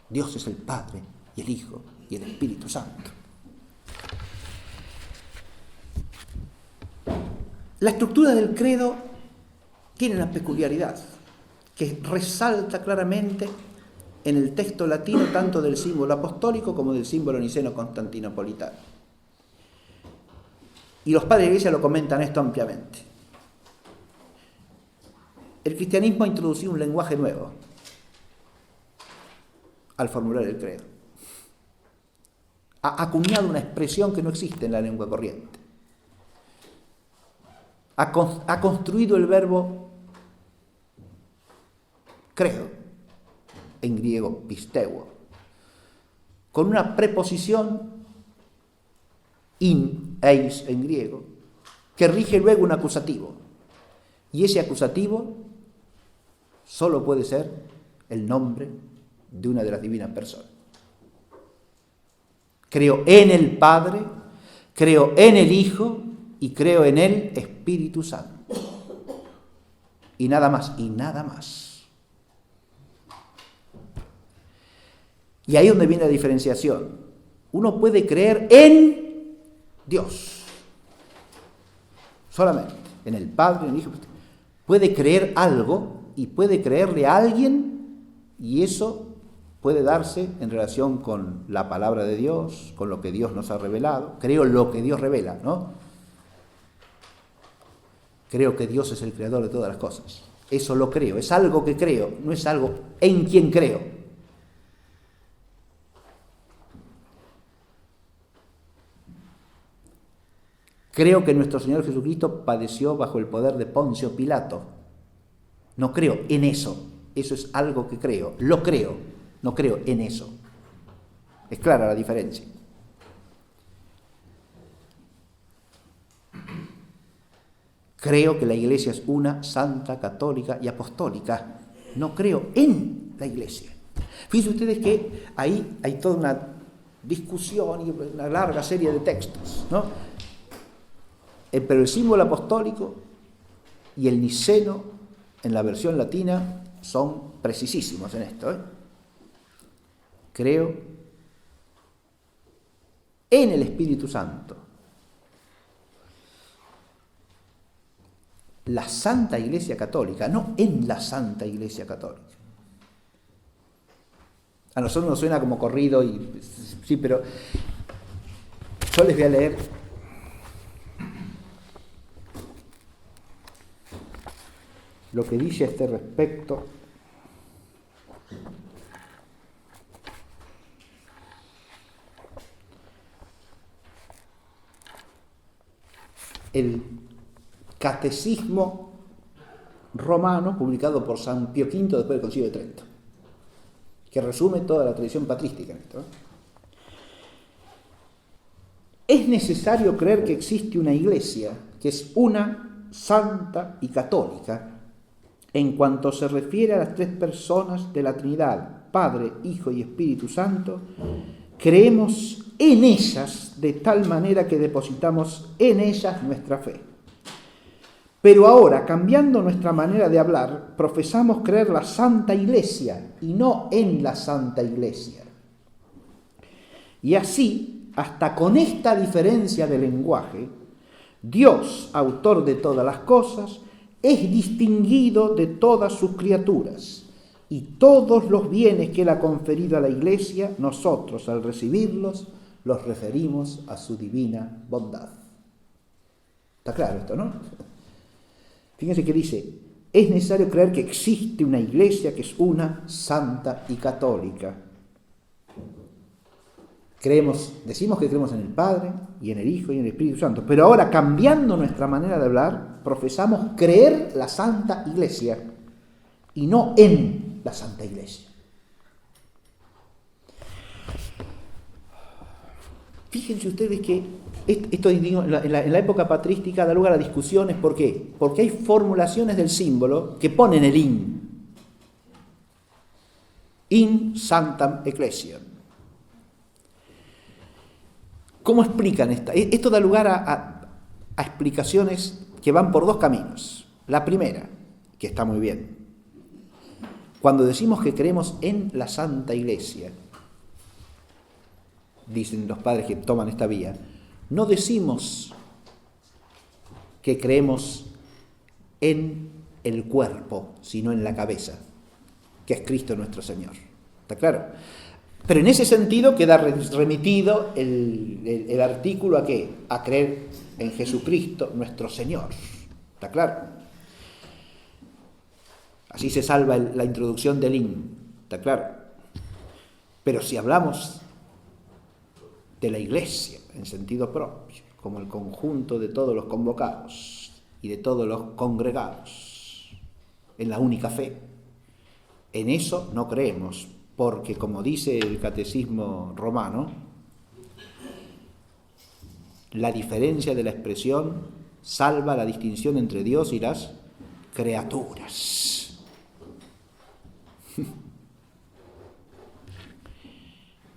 Dios es el Padre y el Hijo y el Espíritu Santo. La estructura del credo tiene una peculiaridad que resalta claramente en el texto latino tanto del símbolo apostólico como del símbolo niceno-constantinopolitano. Y los padres de la Iglesia lo comentan esto ampliamente. El cristianismo ha introducido un lenguaje nuevo al formular el credo. Ha acuñado una expresión que no existe en la lengua corriente. Ha construido el verbo credo, en griego pisteuo, con una preposición in, eis en griego, que rige luego un acusativo. Y ese acusativo solo puede ser el nombre de una de las divinas personas. Creo en el Padre, creo en el Hijo y creo en el Espíritu Santo. Y nada más, y nada más. Y ahí es donde viene la diferenciación. Uno puede creer en Dios, solamente, en el Padre, en el Hijo. Puede creer algo y puede creerle a alguien, y eso puede darse en relación con la palabra de Dios, con lo que Dios nos ha revelado. Creo lo que Dios revela, ¿no? Creo que Dios es el creador de todas las cosas. Eso lo creo, es algo que creo, no es algo en quien creo. Creo que nuestro Señor Jesucristo padeció bajo el poder de Poncio Pilato. No creo en eso. Eso es algo que creo. Lo creo. No creo en eso. Es clara la diferencia. Creo que la Iglesia es una, santa, católica y apostólica. No creo en la Iglesia. Fíjense ustedes que ahí hay toda una discusión y una larga serie de textos, ¿no? Pero el símbolo apostólico y el niceno en la versión latina son precisísimos en esto, ¿eh? Creo en el Espíritu Santo. La Santa Iglesia Católica, no en la Santa Iglesia Católica. A nosotros nos suena como corrido, y sí, pero yo les voy a leer lo que dice a este respecto el Catecismo Romano, publicado por San Pío V después del Concilio de Trento, que resume toda la tradición patrística en esto, ¿eh? Es necesario creer que existe una Iglesia que es una, santa y católica en cuanto se refiere a las tres personas de la Trinidad, Padre, Hijo y Espíritu Santo. Creemos en ellas de tal manera que depositamos en ellas nuestra fe. Pero ahora, cambiando nuestra manera de hablar, profesamos creer la Santa Iglesia y no en la Santa Iglesia. Y así, hasta con esta diferencia de lenguaje, Dios, autor de todas las cosas, es distinguido de todas sus criaturas, y todos los bienes que Él ha conferido a la Iglesia, nosotros al recibirlos, los referimos a su divina bondad. ¿Está claro esto, no? Fíjense que dice, es necesario creer que existe una Iglesia que es una, santa y católica. Decimos que creemos en el Padre y en el Hijo y en el Espíritu Santo, pero ahora, cambiando nuestra manera de hablar, profesamos creer la Santa Iglesia y no en la Santa Iglesia. Fíjense ustedes que esto digo, en la época patrística da lugar a discusiones. ¿Por qué? Porque hay formulaciones del símbolo que ponen el in sanctam ecclesiam. ¿Cómo explican esta? Esto da lugar a explicaciones que van por dos caminos. La primera, que está muy bien, cuando decimos que creemos en la Santa Iglesia, dicen los padres que toman esta vía, no decimos que creemos en el cuerpo, sino en la cabeza, que es Cristo nuestro Señor. ¿Está claro? Pero en ese sentido queda remitido el artículo ¿a qué? A creer en Jesucristo nuestro Señor. ¿Está claro? Así se salva la introducción del ¿está claro? Pero si hablamos de la Iglesia en sentido propio, como el conjunto de todos los convocados y de todos los congregados en la única fe, en eso no creemos, porque como dice el catecismo romano, la diferencia de la expresión salva la distinción entre Dios y las criaturas.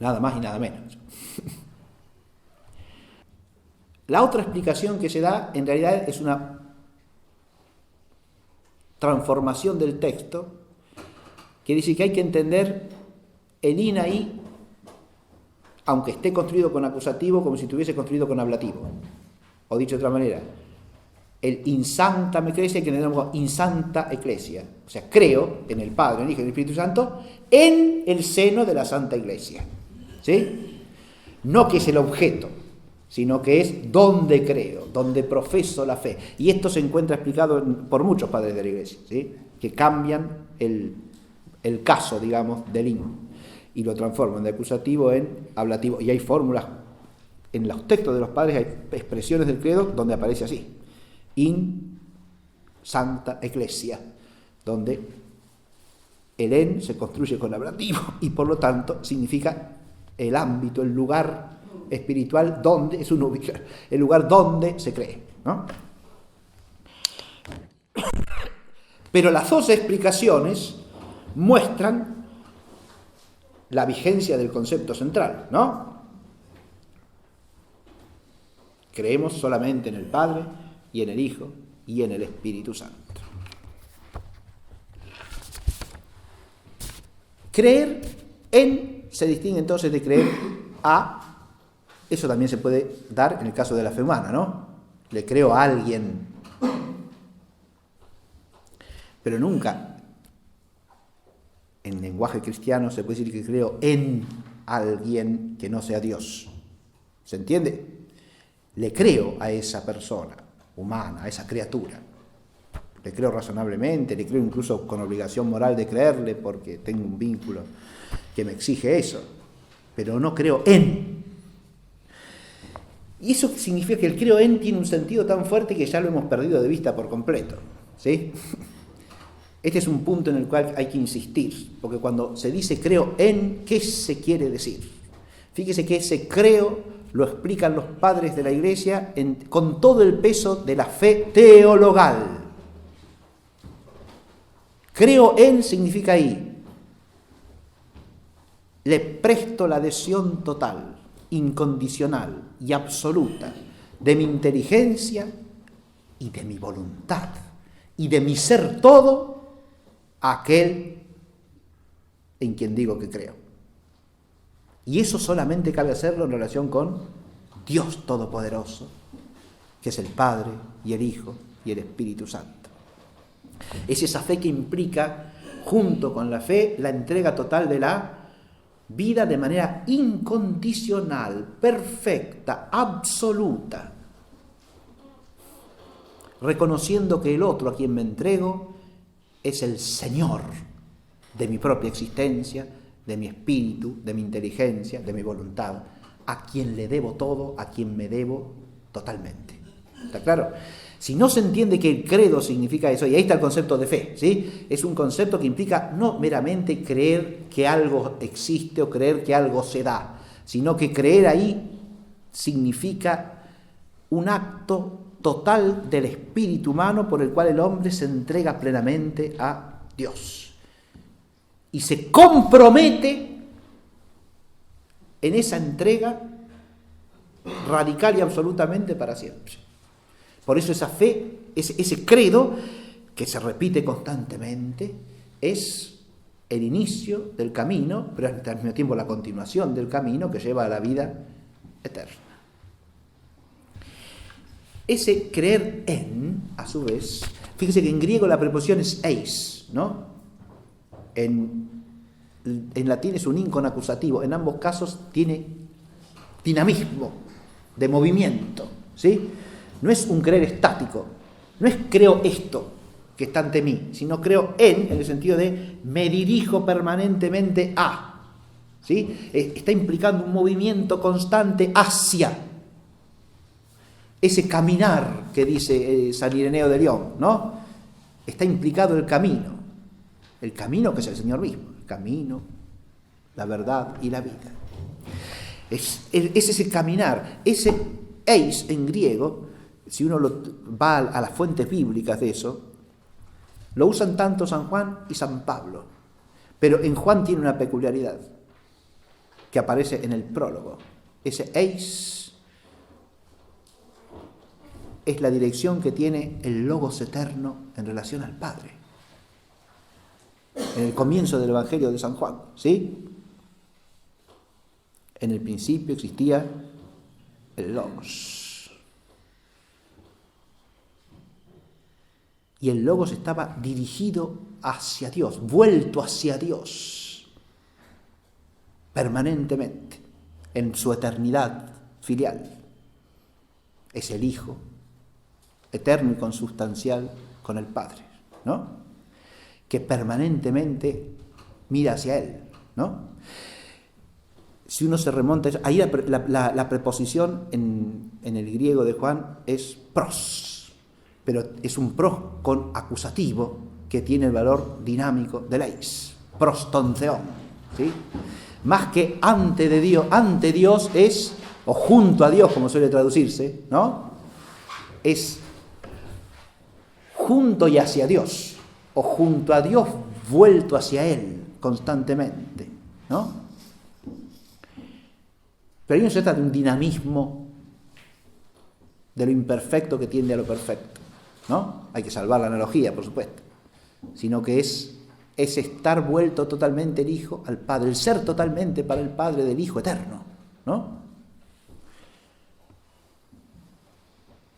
Nada más y nada menos. La otra explicación que se da, en realidad, es una transformación del texto, que dice que hay que entender el in ahí, aunque esté construido con acusativo, como si estuviese construido con ablativo. O dicho de otra manera, el in sanctam ecclesia, que tenemos in santa ecclesia. O sea, creo en el Padre, en el Hijo y en el Espíritu Santo, en el seno de la Santa Iglesia. ¿Sí? No que es el objeto, sino que es donde creo, donde profeso la fe. Y esto se encuentra explicado por muchos padres de la Iglesia, ¿sí? Que cambian el caso, digamos, del in y lo transforman de acusativo en ablativo. Y hay fórmulas, en los textos de los padres hay expresiones del credo donde aparece así: in santa ecclesia, donde el en se construye con ablativo y por lo tanto significa el ámbito, el lugar espiritual donde es el lugar donde se cree, ¿no? Pero las dos explicaciones muestran la vigencia del concepto central, ¿no? Creemos solamente en el Padre y en el Hijo y en el Espíritu Santo. Creer en se distingue entonces de creer a. Eso también se puede dar en el caso de la fe humana, ¿no? Le creo a alguien, pero nunca en lenguaje cristiano se puede decir que creo en alguien que no sea Dios. ¿Se entiende? Le creo a esa persona humana, a esa criatura. Le creo razonablemente, le creo incluso con obligación moral de creerle porque tengo un vínculo que me exige eso, pero no creo en. Y eso significa que el creo en tiene un sentido tan fuerte que ya lo hemos perdido de vista por completo, ¿sí? Este es un punto en el cual hay que insistir, porque cuando se dice creo en, ¿qué se quiere decir? Fíjese que ese creo lo explican los padres de la Iglesia con todo el peso de la fe teologal. Creo en significa ahí, le presto la adhesión total, incondicional y absoluta de mi inteligencia y de mi voluntad y de mi ser todo a aquel en quien digo que creo. Y eso solamente cabe hacerlo en relación con Dios Todopoderoso, que es el Padre y el Hijo y el Espíritu Santo. Es esa fe que implica, junto con la fe, la entrega total de la vida de manera incondicional, perfecta, absoluta, reconociendo que el otro a quien me entrego es el Señor de mi propia existencia, de mi espíritu, de mi inteligencia, de mi voluntad, a quien le debo todo, a quien me debo totalmente. ¿Está claro? Si no se entiende que el credo significa eso, y ahí está el concepto de fe, ¿sí? Es un concepto que implica no meramente creer que algo existe o creer que algo se da, sino que creer ahí significa un acto total del espíritu humano por el cual el hombre se entrega plenamente a Dios y se compromete en esa entrega radical y absolutamente para siempre. Por eso esa fe, ese credo que se repite constantemente, es el inicio del camino, pero al mismo tiempo la continuación del camino que lleva a la vida eterna. Ese creer en, a su vez, fíjese que en griego la preposición es eis, ¿no? En latín es un in con acusativo. En ambos casos tiene dinamismo, de movimiento, ¿sí? No es un creer estático, no es creo esto que está ante mí, sino creo en el sentido de me dirijo permanentemente a, ¿sí? Está implicando un movimiento constante hacia ese caminar que dice San Ireneo de León, ¿no? Está implicado el camino que es el Señor mismo, el camino, la verdad y la vida. Es ese caminar, ese eis en griego, si uno va a las fuentes bíblicas de eso, lo usan tanto San Juan y San Pablo, pero en Juan tiene una peculiaridad que aparece en el prólogo. Ese eis es la dirección que tiene el Logos eterno en relación al Padre. En el comienzo del Evangelio de San Juan, ¿sí? En el principio existía el Logos. Y el Logos estaba dirigido hacia Dios, vuelto hacia Dios, permanentemente, en su eternidad filial. Es el Hijo, eterno y consustancial con el Padre, ¿no? Que permanentemente mira hacia Él, ¿no? Si uno se remonta, ahí la preposición en el griego de Juan es pros, pero es un pros con acusativo que tiene el valor dinámico del eis, prostonceón, ¿sí? Más que ante Dios es, o junto a Dios, como suele traducirse, ¿no? Es junto y hacia Dios, o junto a Dios vuelto hacia Él constantemente, ¿no? Pero ahí no se trata de un dinamismo de lo imperfecto que tiende a lo perfecto, ¿no? Hay que salvar la analogía, por supuesto, sino que es estar vuelto totalmente el Hijo al Padre, el ser totalmente para el Padre del Hijo eterno, ¿no?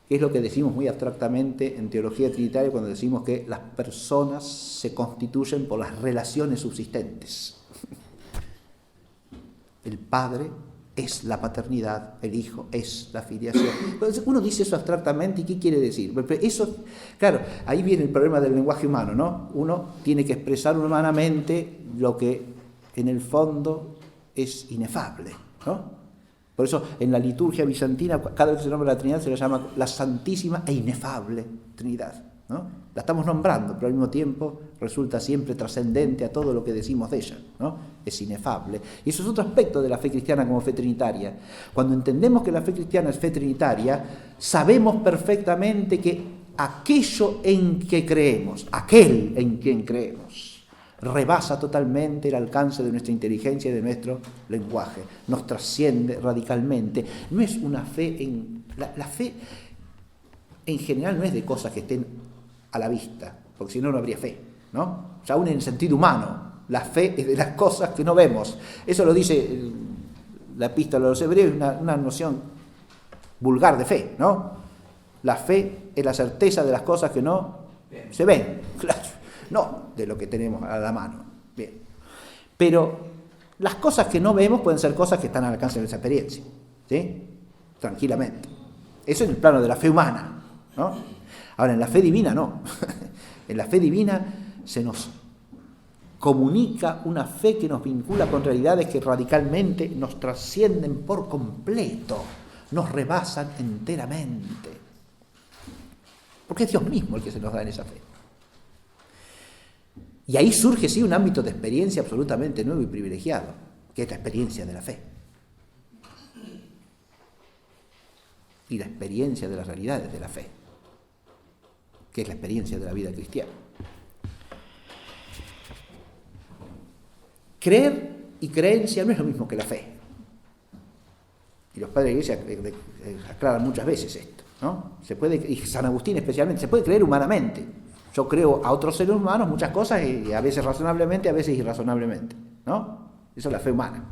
Que es lo que decimos muy abstractamente en teología trinitaria cuando decimos que las personas se constituyen por las relaciones subsistentes. El Padre es la paternidad, el Hijo es la filiación. Entonces, uno dice eso abstractamente, ¿y qué quiere decir? Eso, claro, ahí viene el problema del lenguaje humano, ¿no? Uno tiene que expresar humanamente lo que en el fondo es inefable, ¿no? Por eso en la liturgia bizantina, cada vez que se nombra la Trinidad se la llama la Santísima e Inefable Trinidad, ¿no? La estamos nombrando, pero al mismo tiempo resulta siempre trascendente a todo lo que decimos de ella, ¿no? Es inefable. Y eso es otro aspecto de la fe cristiana como fe trinitaria. Cuando entendemos que la fe cristiana es fe trinitaria, sabemos perfectamente que aquello en que creemos, aquel en quien creemos, rebasa totalmente el alcance de nuestra inteligencia y de nuestro lenguaje, nos trasciende radicalmente. No es una fe en... La fe en general no es de cosas que estén a la vista, porque si no, no habría fe, ¿no? O sea, aún en el sentido humano, la fe es de las cosas que no vemos. Eso lo dice la epístola a los Hebreos, una noción vulgar de fe, ¿no? La fe es la certeza de las cosas que no se ven, claro. No de lo que tenemos a la mano. Bien. Pero las cosas que no vemos pueden ser cosas que están al alcance de nuestra experiencia, ¿sí? Tranquilamente. Eso es el plano de la fe humana, ¿no? Ahora, en la fe divina no. En la fe divina se nos comunica una fe que nos vincula con realidades que radicalmente nos trascienden por completo, nos rebasan enteramente. Porque es Dios mismo el que se nos da en esa fe. Y ahí surge, sí, un ámbito de experiencia absolutamente nuevo y privilegiado, que es la experiencia de la fe. y la experiencia de las realidades de la fe, que es la experiencia de la vida cristiana. Creer y creencia no es lo mismo que la fe. Y los padres de la Iglesia aclaran muchas veces esto, ¿no? Se puede, y San Agustín especialmente, se puede creer humanamente. Yo creo a otros seres humanos muchas cosas, y a veces razonablemente, a veces irrazonablemente, ¿no? Eso es la fe humana.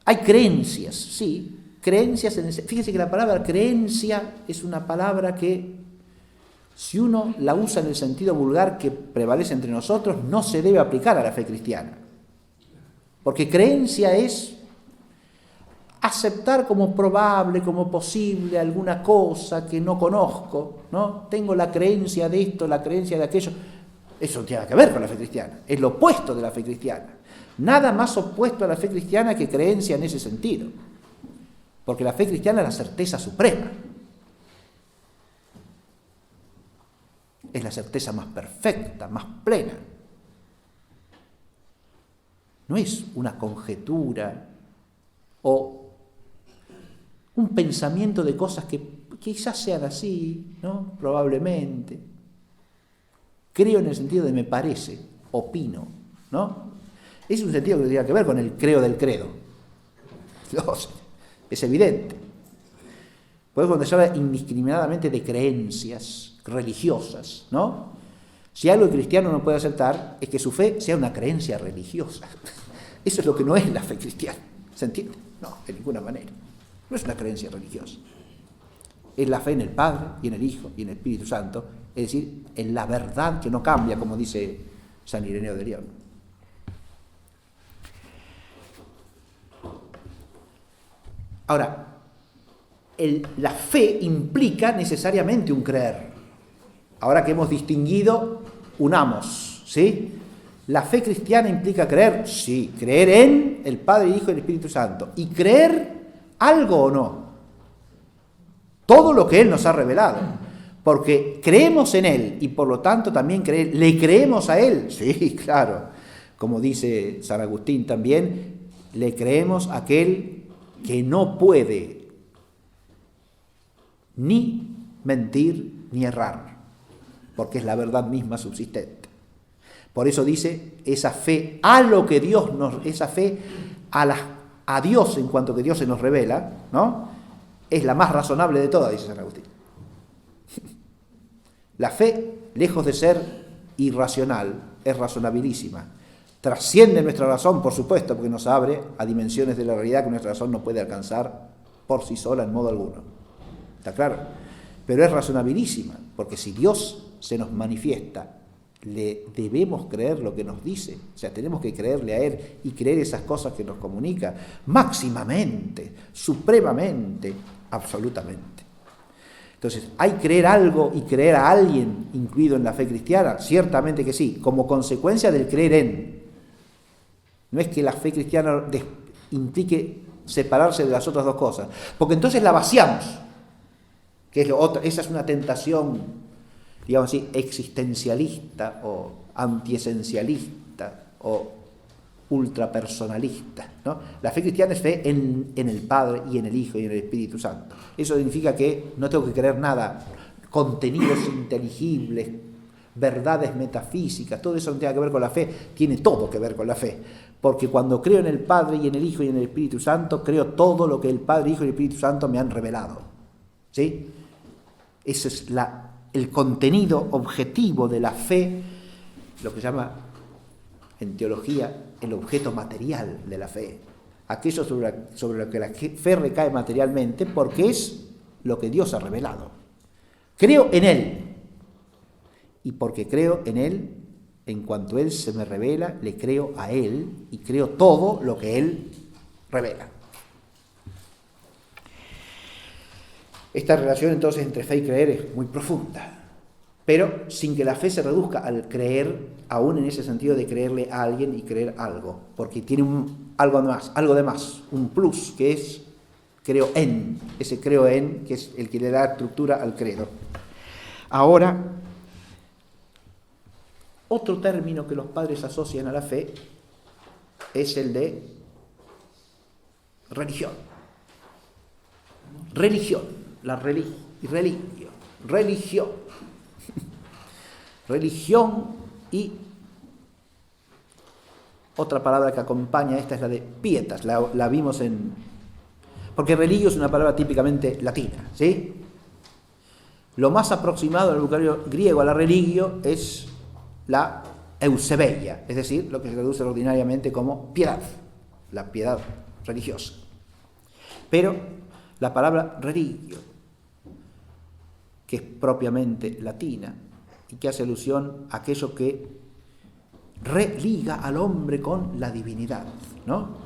Hay creencias, sí, creencias. Fíjese que la palabra creencia es una palabra que, si uno la usa en el sentido vulgar que prevalece entre nosotros, no se debe aplicar a la fe cristiana. Porque creencia es aceptar como probable, como posible alguna cosa que no conozco, ¿no? Tengo la creencia de esto, la creencia de aquello. Eso no tiene nada que ver con la fe cristiana, es lo opuesto de la fe cristiana. Nada más opuesto a la fe cristiana que creencia en ese sentido. Porque la fe cristiana es la certeza suprema. Es la certeza más perfecta, más plena. No es una conjetura o un pensamiento de cosas que quizás sean así, ¿no? Probablemente. Creo en el sentido de me parece, opino, ¿no? Es un sentido que tiene que ver con el creo del credo. No, es evidente. Por eso cuando se habla indiscriminadamente de creencias religiosas, ¿no? Si algo el cristiano no puede aceptar es que su fe sea una creencia religiosa. Eso es lo que no es la fe cristiana. ¿Se entiende? No, de ninguna manera. No es una creencia religiosa. Es la fe en el Padre y en el Hijo y en el Espíritu Santo, es decir, en la verdad que no cambia, como dice San Ireneo de León. Ahora, la fe implica necesariamente un creer. Ahora que hemos distinguido, unamos, ¿sí? ¿La fe cristiana implica creer? Sí, creer en el Padre, el Hijo y el Espíritu Santo. ¿Y creer algo o no? Todo lo que Él nos ha revelado. Porque creemos en Él y por lo tanto también ¿le creemos a Él? Sí, claro. Como dice San Agustín también, le creemos a aquel que no puede ni mentir ni errar, porque es la verdad misma subsistente. Por eso dice, esa fe a lo que Dios esa fe a Dios en cuanto que Dios se nos revela, ¿no? Es la más razonable de todas, dice San Agustín. La fe, lejos de ser irracional, es razonabilísima. Trasciende nuestra razón, por supuesto, porque nos abre a dimensiones de la realidad que nuestra razón no puede alcanzar por sí sola en modo alguno. ¿Está claro? Pero es razonabilísima, porque si Dios se nos manifiesta, le debemos creer lo que nos dice. O sea, tenemos que creerle a Él y creer esas cosas que nos comunica máximamente, supremamente, absolutamente. Entonces, ¿hay creer algo y creer a alguien incluido en la fe cristiana? Ciertamente que sí, como consecuencia del creer en. No es que la fe cristiana implique separarse de las otras dos cosas, porque entonces la vaciamos, que es lo otro. Esa es una tentación, digamos así, existencialista o antiesencialista o ultrapersonalista, ¿no? La fe cristiana es fe en el Padre y en el Hijo y en el Espíritu Santo. Eso significa que no tengo que creer nada, contenidos inteligibles, verdades metafísicas, todo eso no tiene que ver con la fe, tiene todo que ver con la fe, porque cuando creo en el Padre y en el Hijo y en el Espíritu Santo, creo todo lo que el Padre, el Hijo y el Espíritu Santo me han revelado, ¿sí? Ese es el contenido objetivo de la fe, lo que se llama en teología el objeto material de la fe, aquello sobre lo que la fe recae materialmente, porque es lo que Dios ha revelado. Creo en Él, y porque creo en Él, en cuanto Él se me revela, le creo a Él y creo todo lo que Él revela. Esta relación entonces entre fe y creer es muy profunda, pero sin que la fe se reduzca al creer, aún en ese sentido de creerle a alguien y creer algo, porque tiene algo de más, un plus, que es creo en, ese creo en, que es el que le da estructura al credo. Ahora, otro término que los padres asocian a la fe es el de religión. religión, religión. Religión y otra palabra que acompaña esta es la de pietas, la vimos porque religio es una palabra típicamente latina, ¿sí? Lo más aproximado al vocabulario griego a la religio es la eusebeia, es decir, lo que se traduce ordinariamente como piedad, la piedad religiosa. Pero la palabra religio, que es propiamente latina y que hace alusión a aquello que religa al hombre con la divinidad, ¿no?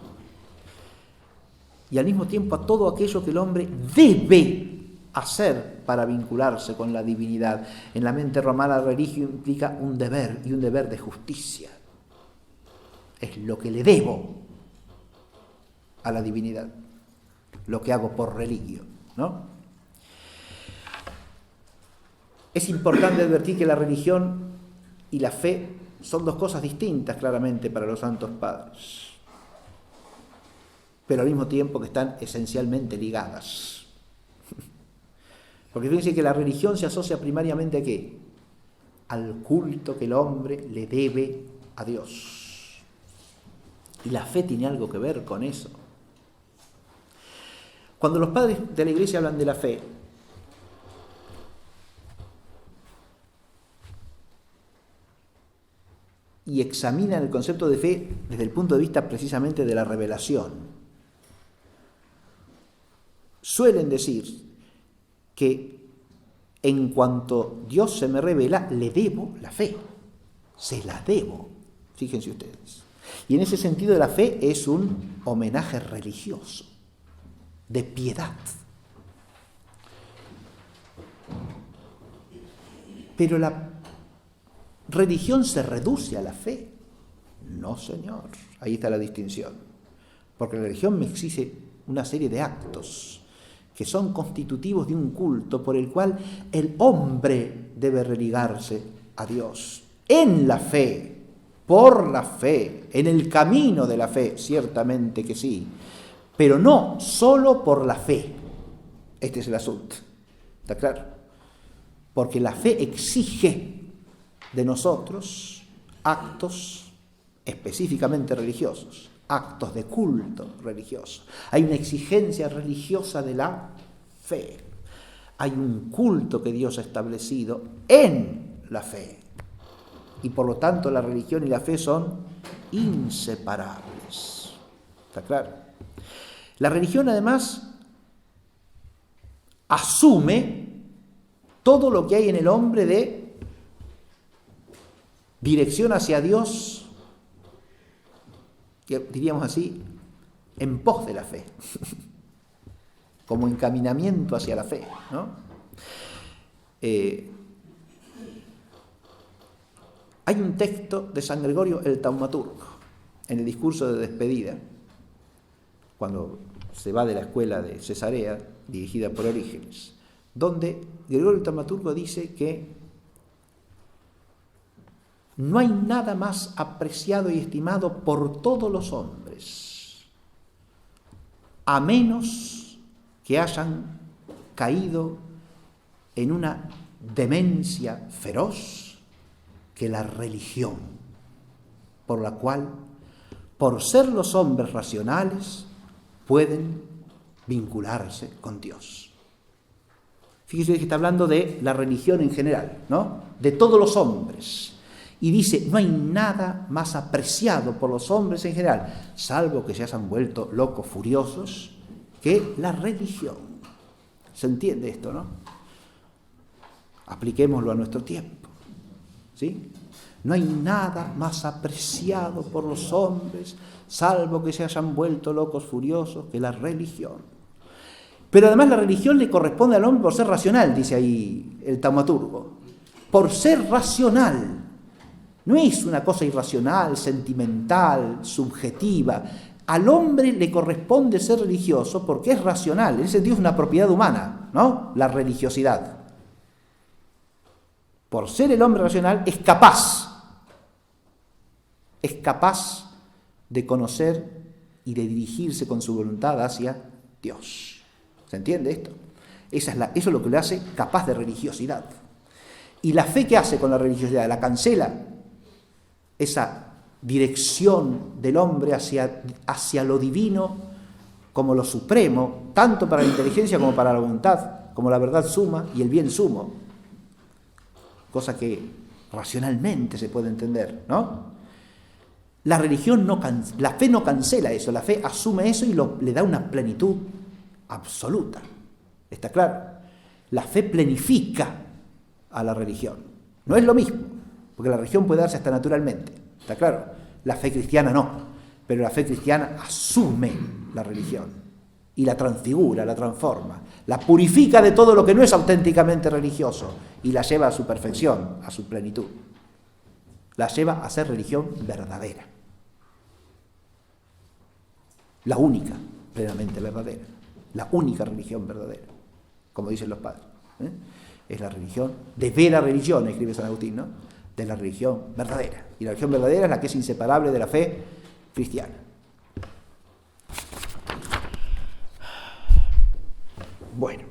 Y al mismo tiempo a todo aquello que el hombre debe hacer para vincularse con la divinidad. En la mente romana, la religio implica un deber, y un deber de justicia. Es lo que le debo a la divinidad, lo que hago por religio, ¿no? Es importante advertir que la religión y la fe son dos cosas distintas claramente para los santos padres, pero al mismo tiempo que están esencialmente ligadas. Porque fíjense que la religión se asocia primariamente ¿a qué? Al culto que el hombre le debe a Dios. Y la fe tiene algo que ver con eso. Cuando los padres de la Iglesia hablan de la fe, y examinan el concepto de fe desde el punto de vista precisamente de la revelación, suelen decir que en cuanto Dios se me revela, le debo la fe, se la debo, fíjense ustedes. Y en ese sentido la fe es un homenaje religioso, de piedad. Pero la religión se reduce a la fe. No, señor. Ahí está la distinción. Porque la religión me exige una serie de actos que son constitutivos de un culto por el cual el hombre debe religarse a Dios. En la fe, por la fe, en el camino de la fe, ciertamente que sí. Pero no solo por la fe. Este es el asunto. ¿Está claro? Porque la fe exige de nosotros actos específicamente religiosos, actos de culto religioso. Hay una exigencia religiosa de la fe. Hay un culto que Dios ha establecido en la fe. Y por lo tanto la religión y la fe son inseparables. ¿Está claro? La religión además asume todo lo que hay en el hombre de dirección hacia Dios, diríamos así, en pos de la fe, como encaminamiento hacia la fe, ¿no? Hay un texto de San Gregorio el Taumaturgo, en el discurso de despedida, cuando se va de la escuela de Cesarea, dirigida por Orígenes, donde Gregorio el Taumaturgo dice que no hay nada más apreciado y estimado por todos los hombres, a menos que hayan caído en una demencia feroz, que la religión, por la cual, por ser los hombres racionales, pueden vincularse con Dios. Fíjense que está hablando de la religión en general, ¿no? De todos los hombres. Y dice, no hay nada más apreciado por los hombres en general, salvo que se hayan vuelto locos, furiosos, que la religión. ¿Se entiende esto, no? Apliquémoslo a nuestro tiempo, ¿sí? No hay nada más apreciado por los hombres, salvo que se hayan vuelto locos, furiosos, que la religión. Pero además la religión le corresponde al hombre por ser racional, dice ahí el taumaturgo. Por ser racional. No es una cosa irracional, sentimental, subjetiva. Al hombre le corresponde ser religioso porque es racional. En ese sentido es una propiedad humana, ¿no? La religiosidad. Por ser el hombre racional es capaz de conocer y de dirigirse con su voluntad hacia Dios. ¿Se entiende esto? Eso es lo que le hace capaz de religiosidad. ¿Y la fe qué hace con la religiosidad? La cancela esa dirección del hombre hacia lo divino como lo supremo, tanto para la inteligencia como para la voluntad, como la verdad suma y el bien sumo. Cosa que racionalmente se puede entender, ¿no? La fe no cancela eso, la fe asume eso y le da una plenitud absoluta. ¿Está claro? La fe plenifica a la religión. No es lo mismo, porque la religión puede darse hasta naturalmente. ¿Está claro? La fe cristiana no, pero la fe cristiana asume la religión y la transfigura, la transforma, la purifica de todo lo que no es auténticamente religioso y la lleva a su perfección, a su plenitud. La lleva a ser religión verdadera. La única, plenamente verdadera. La única religión verdadera, como dicen los padres. Es la religión, de vera religión, escribe San Agustín, ¿no? De la religión verdadera. Y la religión verdadera es la que es inseparable de la fe cristiana. Bueno,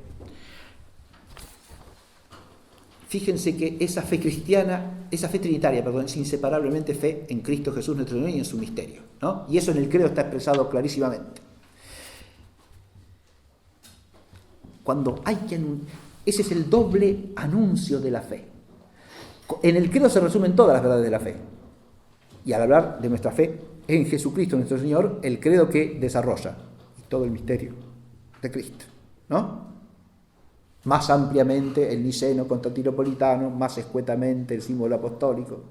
fíjense que esa fe cristiana, esa fe trinitaria, es inseparablemente fe en Cristo Jesús nuestro Señor y en su misterio, ¿no? Y eso en el credo está expresado clarísimamente. Cuando hay que ese es el doble anuncio de la fe. En el credo se resumen todas las verdades de la fe. Y al hablar de nuestra fe en Jesucristo nuestro Señor, el credo que desarrolla todo el misterio de Cristo, ¿no? Más ampliamente el niceno constantinopolitano, más escuetamente el símbolo apostólico.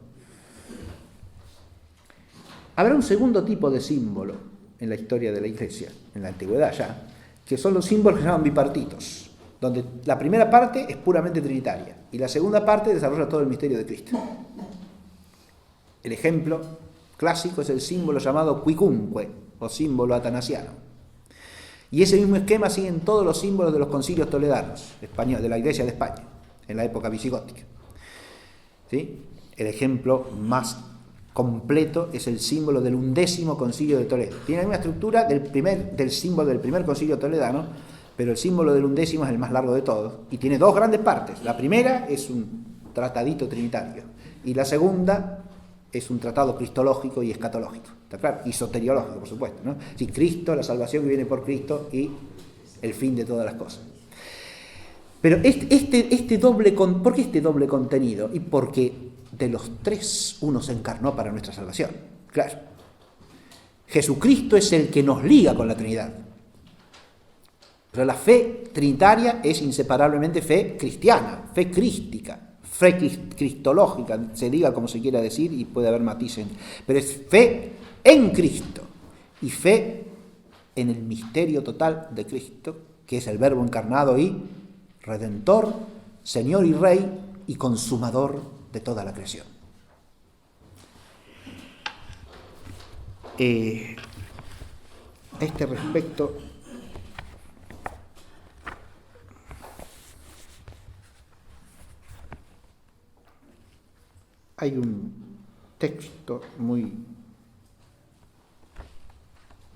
Habrá un segundo tipo de símbolo en la historia de la Iglesia, en la antigüedad ya, que son los símbolos que se llaman bipartitos, donde la primera parte es puramente trinitaria y la segunda parte desarrolla todo el misterio de Cristo. El ejemplo clásico es el símbolo llamado quicunque, o símbolo atanasiano. Y ese mismo esquema siguen todos los símbolos de los concilios toledanos, de la Iglesia de España, en la época visigótica. ¿Sí? El ejemplo más completo es el símbolo del 11º concilio de Toledo. Tiene la misma estructura del símbolo del primer concilio toledano, pero el símbolo del 11º es el más largo de todos y tiene dos grandes partes. La primera es un tratadito trinitario y la segunda es un tratado cristológico y escatológico, ¿está claro? Y soteriológico, por supuesto, ¿no? Sí, Cristo, la salvación que viene por Cristo y el fin de todas las cosas. Pero ¿por qué este doble contenido? Y porque de los tres uno se encarnó para nuestra salvación, claro. Jesucristo es el que nos liga con la Trinidad. Pero la fe trinitaria es inseparablemente fe cristiana, fe crística, fe cristológica, se diga como se quiera decir y puede haber matices, pero es fe en Cristo y fe en el misterio total de Cristo, que es el Verbo encarnado y Redentor, Señor y Rey y Consumador de toda la creación. A este respecto, hay un texto muy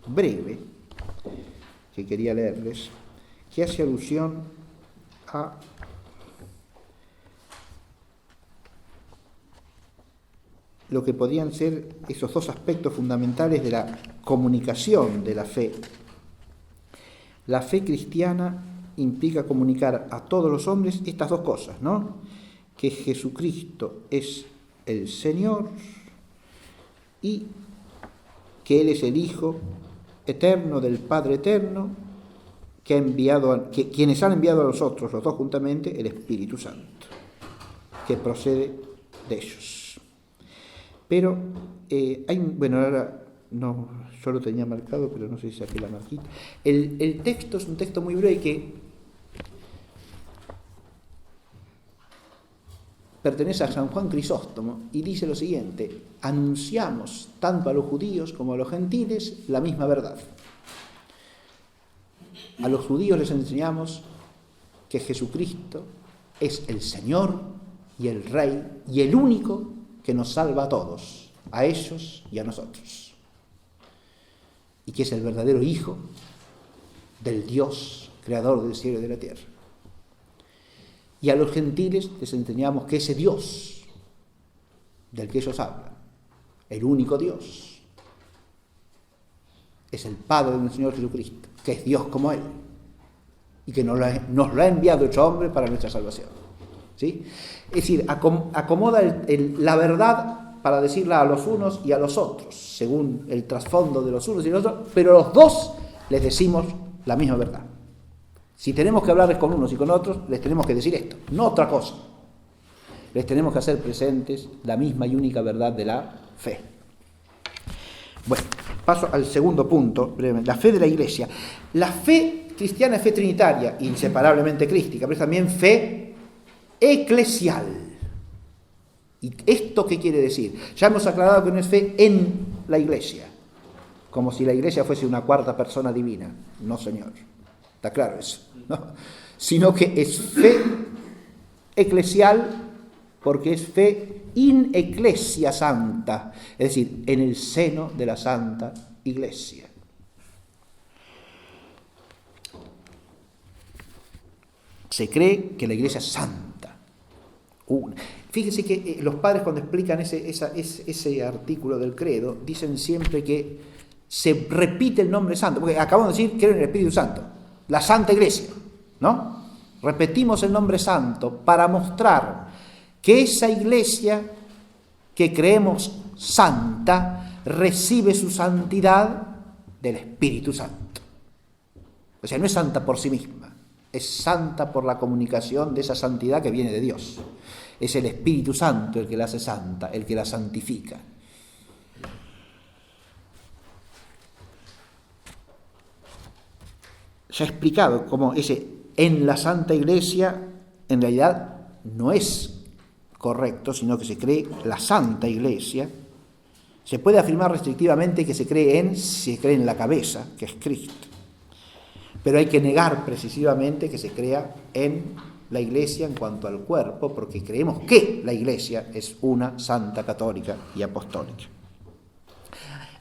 breve que quería leerles, que hace alusión a lo que podían ser esos dos aspectos fundamentales de la comunicación de la fe. La fe cristiana implica comunicar a todos los hombres estas dos cosas, ¿no? Que Jesucristo es el Señor y que Él es el Hijo eterno del Padre eterno, quienes han enviado a los otros, los dos juntamente, el Espíritu Santo, que procede de ellos. Pero ahora no, yo lo tenía marcado, pero no sé si saqué la marquita. El texto es un texto muy breve que pertenece a San Juan Crisóstomo y dice lo siguiente: anunciamos tanto a los judíos como a los gentiles la misma verdad. A los judíos les enseñamos que Jesucristo es el Señor y el Rey y el único que nos salva a todos, a ellos y a nosotros, y que es el verdadero Hijo del Dios creador del cielo y de la tierra. Y a los gentiles les enseñamos que ese Dios del que ellos hablan, el único Dios, es el Padre de nuestro Señor Jesucristo, que es Dios como Él, y que nos lo ha enviado hecho hombre para nuestra salvación. ¿Sí? Es decir, acomoda la verdad para decirla a los unos y a los otros, según el trasfondo de los unos y los otros, pero los dos les decimos la misma verdad. Si tenemos que hablarles con unos y con otros, les tenemos que decir esto, no otra cosa. Les tenemos que hacer presentes la misma y única verdad de la fe. Bueno, paso al segundo punto, brevemente, la fe de la Iglesia. La fe cristiana es fe trinitaria, inseparablemente crística, pero es también fe eclesial. ¿Y esto qué quiere decir? Ya hemos aclarado que no es fe en la Iglesia, como si la Iglesia fuese una cuarta persona divina. No, señor. Está claro eso, ¿no? Sino que es fe eclesial porque es fe in ecclesia santa, es decir, en el seno de la Santa Iglesia. Se cree que la Iglesia es santa. Fíjense que los padres cuando explican ese artículo del credo dicen siempre que se repite el nombre santo, porque acabamos de decir creo en el Espíritu Santo, la Santa Iglesia, ¿no? Repetimos el nombre santo para mostrar que esa Iglesia que creemos santa recibe su santidad del Espíritu Santo. O sea, no es santa por sí misma, es santa por la comunicación de esa santidad que viene de Dios. Es el Espíritu Santo el que la hace santa, el que la santifica. Ya he explicado cómo ese en la Santa Iglesia en realidad no es correcto, sino que se cree la Santa Iglesia. Se puede afirmar restrictivamente que se cree en la cabeza, que es Cristo. Pero hay que negar precisamente que se crea en la Iglesia en cuanto al cuerpo, porque creemos que la Iglesia es una santa, católica y apostólica.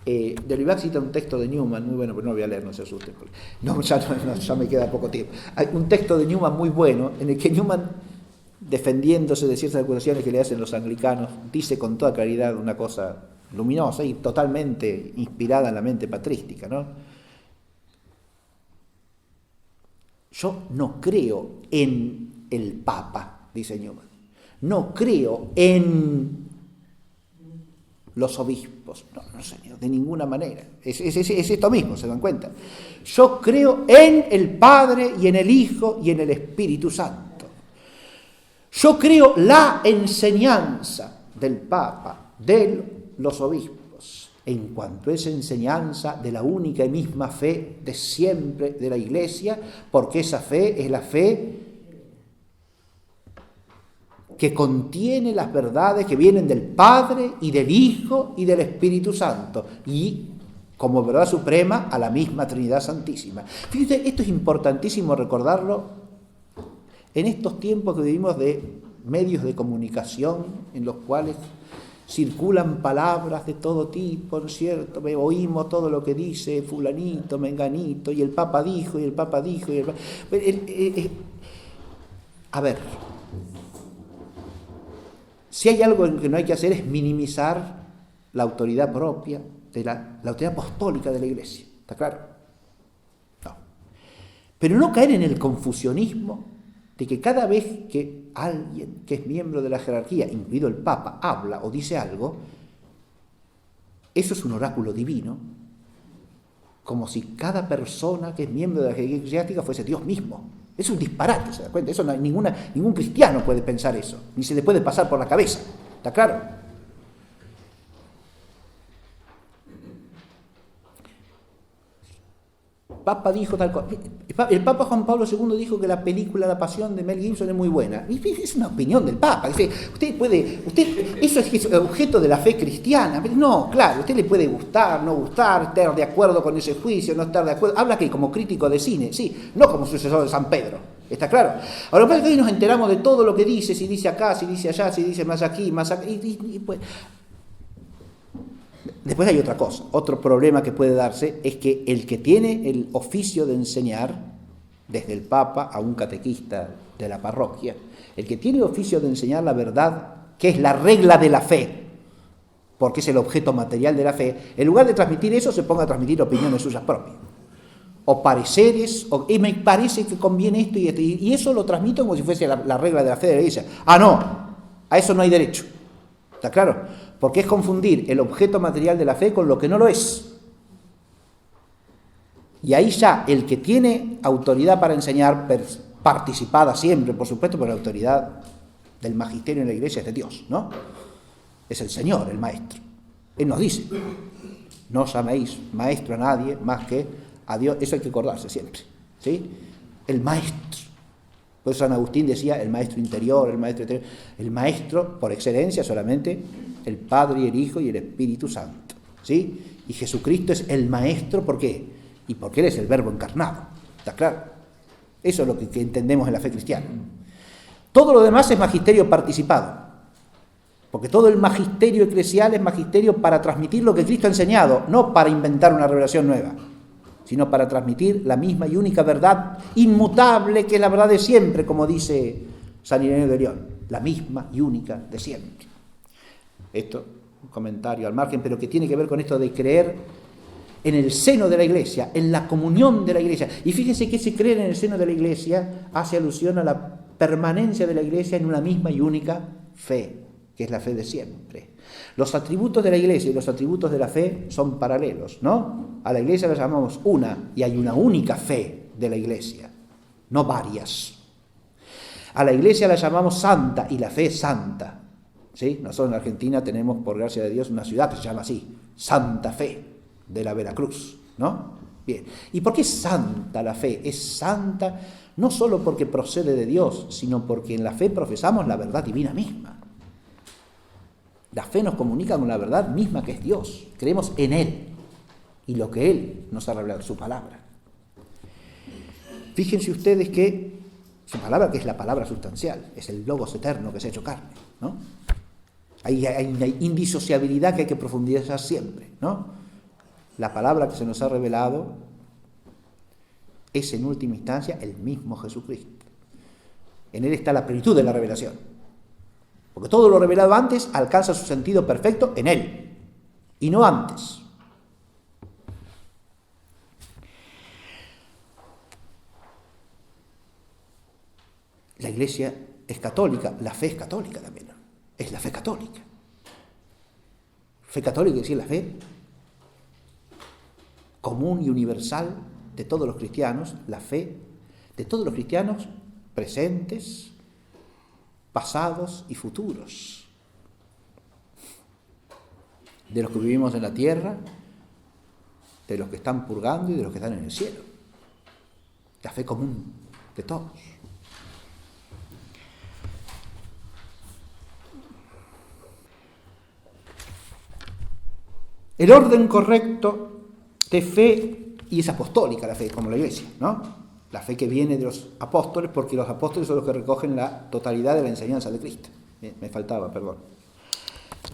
Derivac cita un texto de Newman, muy bueno, pero no lo voy a leer, no se asusten, ya me queda poco tiempo. Hay un texto de Newman muy bueno, en el que Newman, defendiéndose de ciertas acusaciones que le hacen los anglicanos, dice con toda claridad una cosa luminosa y totalmente inspirada en la mente patrística, ¿no? Yo no creo en el Papa, dice Newman. No creo en los obispos. No, señor, de ninguna manera. Es esto mismo, ¿se dan cuenta? Yo creo en el Padre y en el Hijo y en el Espíritu Santo. Yo creo la enseñanza del Papa, de los obispos, en cuanto a esa enseñanza de la única y misma fe de siempre de la Iglesia, porque esa fe es la fe que contiene las verdades que vienen del Padre y del Hijo y del Espíritu Santo, y como verdad suprema a la misma Trinidad Santísima. Fíjate, esto es importantísimo recordarlo en estos tiempos que vivimos de medios de comunicación en los cuales circulan palabras de todo tipo, ¿no es cierto? Oímos todo lo que dice fulanito, menganito, y el Papa dijo, y el Papa dijo, y a ver, si hay algo que no hay que hacer es minimizar la autoridad propia, de la autoridad apostólica de la Iglesia, ¿está claro? No. Pero no caer en el confusionismo de que cada vez que alguien que es miembro de la jerarquía, incluido el Papa, habla o dice algo, eso es un oráculo divino, como si cada persona que es miembro de la jerarquía eclesiástica fuese Dios mismo. Es un disparate, ¿se da cuenta? Eso no hay ningún cristiano puede pensar eso, ni se le puede pasar por la cabeza, ¿está claro? Papa dijo tal cosa. El Papa Juan Pablo II dijo que la película La Pasión de Mel Gibson es muy buena. Es una opinión del Papa. Eso es objeto de la fe cristiana. No, claro, usted le puede gustar, no gustar, estar de acuerdo con ese juicio, no estar de acuerdo. Habla que como crítico de cine, sí, no como sucesor de San Pedro. ¿Está claro? Ahora, lo que pasa es que hoy nos enteramos de todo lo que dice, si dice acá, si dice allá, si dice más aquí, más acá. Y pues, después hay otra cosa, otro problema que puede darse es que el que tiene el oficio de enseñar desde el Papa a un catequista de la parroquia, el que tiene oficio de enseñar la verdad, que es la regla de la fe, porque es el objeto material de la fe, en lugar de transmitir eso, se ponga a transmitir opiniones suyas propias, o pareceres, y me parece que conviene esto y esto, y eso lo transmito como si fuese la regla de la fe de la Iglesia. No, a eso no hay derecho. ¿Está claro? Porque es confundir el objeto material de la fe con lo que no lo es. Y ahí ya el que tiene autoridad para enseñar, participada siempre, por supuesto, por la autoridad del magisterio en la Iglesia, es de Dios, ¿no? Es el Señor, el Maestro. Él nos dice, no llaméis maestro a nadie más que a Dios. Eso hay que acordarse siempre, ¿sí? El Maestro. Por eso San Agustín decía el Maestro interior, el Maestro por excelencia solamente el Padre y el Hijo y el Espíritu Santo, ¿sí? Y Jesucristo es el Maestro, ¿por qué? Y porque Él es el Verbo encarnado, ¿está claro? Eso es lo que entendemos en la fe cristiana. Todo lo demás es magisterio participado, porque todo el magisterio eclesial es magisterio para transmitir lo que Cristo ha enseñado, no para inventar una revelación nueva, sino para transmitir la misma y única verdad inmutable, que es la verdad de siempre, como dice San Ireneo de León, la misma y única de siempre. Esto, un comentario al margen, pero que tiene que ver con esto de creer en el seno de la Iglesia, en la comunión de la Iglesia. Y fíjense que ese creer en el seno de la Iglesia hace alusión a la permanencia de la Iglesia en una misma y única fe, que es la fe de siempre. Los atributos de la Iglesia y los atributos de la fe son paralelos, ¿no? A la Iglesia la llamamos una, y hay una única fe de la Iglesia, no varias. A la Iglesia la llamamos santa, y la fe es santa, ¿sí? Nosotros en Argentina tenemos, por gracia de Dios, una ciudad que se llama así, Santa Fe de la Veracruz, ¿no? Bien. ¿Y por qué es santa la fe? Es santa no solo porque procede de Dios, sino porque en la fe profesamos la verdad divina misma. La fe nos comunica con la verdad misma que es Dios. Creemos en Él y lo que Él nos ha revelado, su palabra. Fíjense ustedes que su palabra, que es la palabra sustancial, es el Logos eterno que se ha hecho carne, ¿no? Hay una indisociabilidad que hay que profundizar siempre, ¿no? La palabra que se nos ha revelado es en última instancia el mismo Jesucristo. En Él está la plenitud de la revelación. Porque todo lo revelado antes alcanza su sentido perfecto en Él, y no antes. La Iglesia es católica, la fe es católica también, ¿no? Es la fe católica. Fe católica quiere decir la fe común y universal de todos los cristianos, la fe de todos los cristianos presentes, pasados y futuros, de los que vivimos en la tierra, de los que están purgando y de los que están en el cielo. La fe común de todos. El orden correcto de fe, y es apostólica la fe, como la Iglesia, ¿no? La fe que viene de los apóstoles, porque los apóstoles son los que recogen la totalidad de la enseñanza de Cristo. Me faltaba, perdón.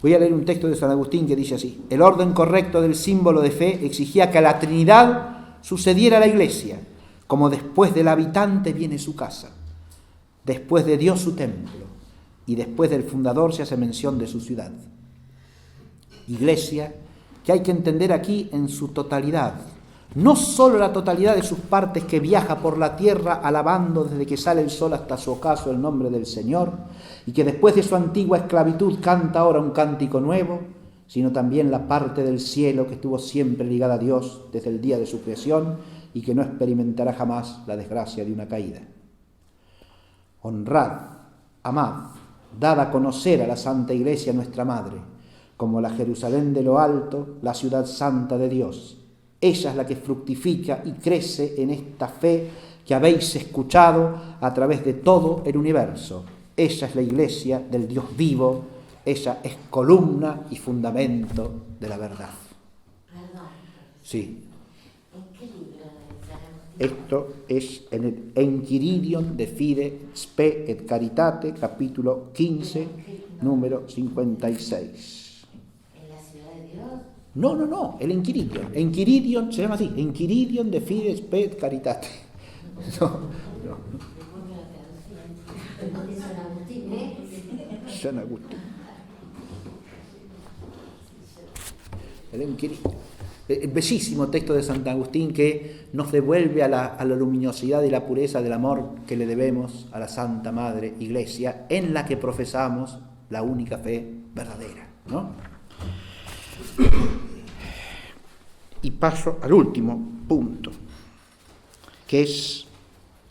Voy a leer un texto de San Agustín que dice así: el orden correcto del símbolo de fe exigía que a la Trinidad sucediera la Iglesia, como después del habitante viene su casa, después de Dios su templo, y después del fundador se hace mención de su ciudad. Iglesia que hay que entender aquí en su totalidad, no solo la totalidad de sus partes, que viaja por la tierra alabando desde que sale el sol hasta su ocaso el nombre del Señor, y que después de su antigua esclavitud canta ahora un cántico nuevo, sino también la parte del cielo que estuvo siempre ligada a Dios desde el día de su creación y que no experimentará jamás la desgracia de una caída. Honrad, amad, dad a conocer a la Santa Iglesia nuestra Madre, como la Jerusalén de lo alto, la ciudad santa de Dios. Ella es la que fructifica y crece en esta fe que habéis escuchado a través de todo el universo. Ella es la Iglesia del Dios vivo, ella es columna y fundamento de la verdad. Perdón. Sí. ¿En qué libro de Esto es en el Enchiridion de Fide, Spe et Caritate, capítulo 15, número 56. No, el Enchiridion. Enchiridion se llama así, Enchiridion de Fide, Spe et Caritate. No, no. De San Agustín, ¿eh? San Agustín. El inquilino. El bellísimo texto de San Agustín que nos devuelve a la luminosidad y la pureza del amor que le debemos a la Santa Madre Iglesia, en la que profesamos la única fe verdadera, ¿no? Y paso al último punto, que es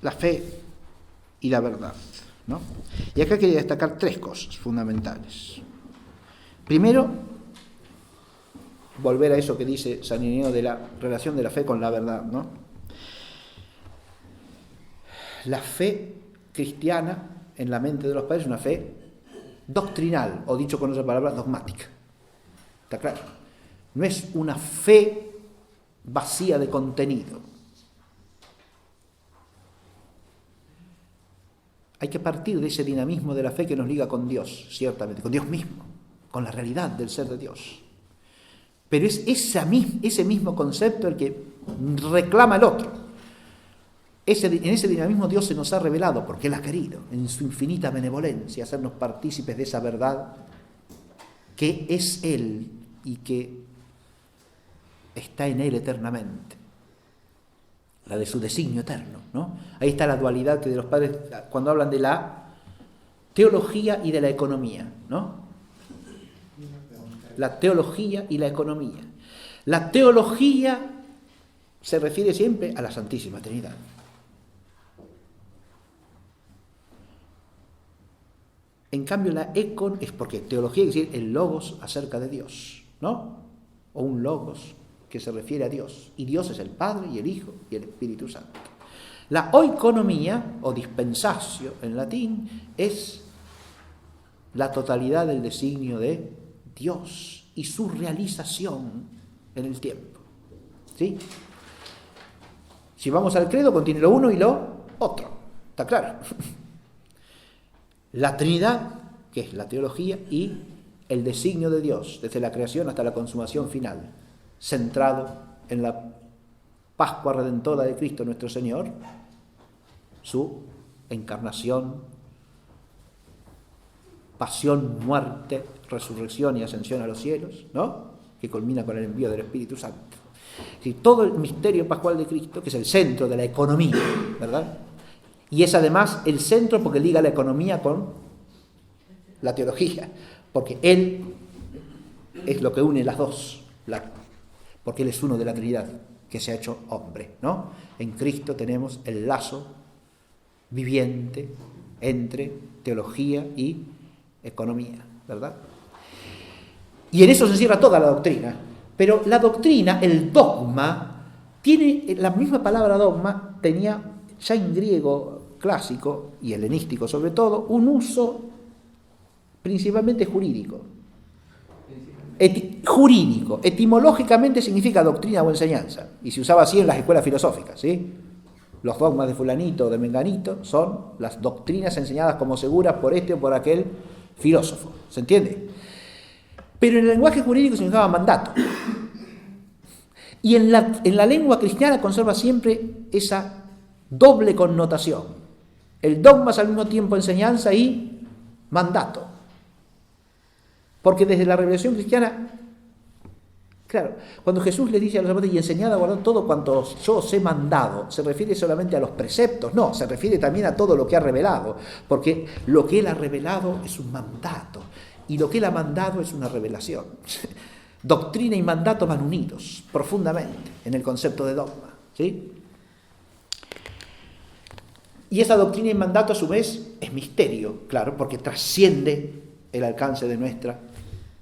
la fe y la verdad, ¿no? Y acá quería destacar 3 cosas fundamentales. Primero, volver a eso que dice San Ireneo de la relación de la fe con la verdad, ¿no? La fe cristiana en la mente de los padres es una fe doctrinal, o dicho con otra palabra, dogmática. ¿Está claro? No es una fe vacía de contenido. Hay que partir de ese dinamismo de la fe que nos liga con Dios, ciertamente, con Dios mismo, con la realidad del ser de Dios. Pero es ese mismo concepto el que reclama el otro. En ese dinamismo Dios se nos ha revelado, porque Él ha querido, en su infinita benevolencia, hacernos partícipes de esa verdad que es Él y que está en Él eternamente. La de su designio eterno, ¿no? Ahí está la dualidad que de los padres cuando hablan de la teología y de la economía, ¿no? La teología y la economía. La teología se refiere siempre a la Santísima Trinidad. En cambio, la econ es porque teología quiere decir el logos acerca de Dios, ¿no? O un logos que se refiere a Dios. Y Dios es el Padre y el Hijo y el Espíritu Santo. La oikonomía, o dispensatio en latín, es la totalidad del designio de Dios y su realización en el tiempo. ¿Sí? Si vamos al credo, contiene lo uno y lo otro. ¿Está claro? La Trinidad, que es la teología, y el designio de Dios, desde la creación hasta la consumación final, centrado en la Pascua Redentora de Cristo nuestro Señor, su encarnación, pasión, muerte, resurrección y ascensión a los cielos, ¿no? Que culmina con el envío del Espíritu Santo. Es decir, todo el misterio pascual de Cristo, que es el centro de la economía, ¿verdad? Y es además el centro porque liga la economía con la teología, porque Él es lo que une las dos, porque Él es uno de la Trinidad, que se ha hecho hombre, ¿no? En Cristo tenemos el lazo viviente entre teología y economía, ¿verdad? Y en eso se encierra toda la doctrina. Pero la doctrina, el dogma, tiene, la misma palabra dogma tenía ya en griego clásico y helenístico sobre todo, un uso principalmente jurídico. Jurídico, etimológicamente significa doctrina o enseñanza, y se usaba así en las escuelas filosóficas, ¿sí? Los dogmas de fulanito o de menganito son las doctrinas enseñadas como seguras por este o por aquel filósofo, ¿se entiende? Pero en el lenguaje jurídico significaba mandato. Y en la lengua cristiana conserva siempre esa doble connotación. El dogma es al mismo tiempo enseñanza y mandato. Porque desde la revelación cristiana, claro, cuando Jesús le dice a los apóstoles, y enseñad a guardar todo cuanto yo os he mandado, se refiere solamente a los preceptos, no, se refiere también a todo lo que ha revelado, porque lo que Él ha revelado es un mandato, y lo que Él ha mandado es una revelación. Doctrina y mandato van unidos profundamente en el concepto de dogma, ¿sí? Y esa doctrina y mandato a su vez es misterio, claro, porque trasciende el alcance de nuestra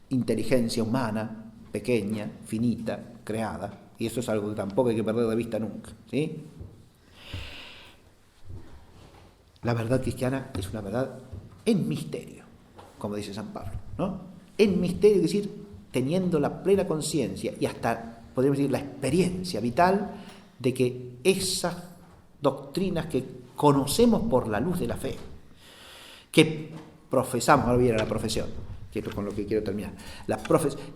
inteligencia humana, pequeña, finita, creada, y eso es algo que tampoco hay que perder de vista nunca, ¿sí? La verdad cristiana es una verdad en misterio, como dice San Pablo, ¿no? En misterio, es decir, teniendo la plena conciencia y hasta, podríamos decir, la experiencia vital de que esas doctrinas que conocemos por la luz de la fe, que profesamos, ahora viene la profesión, que es con lo que quiero terminar,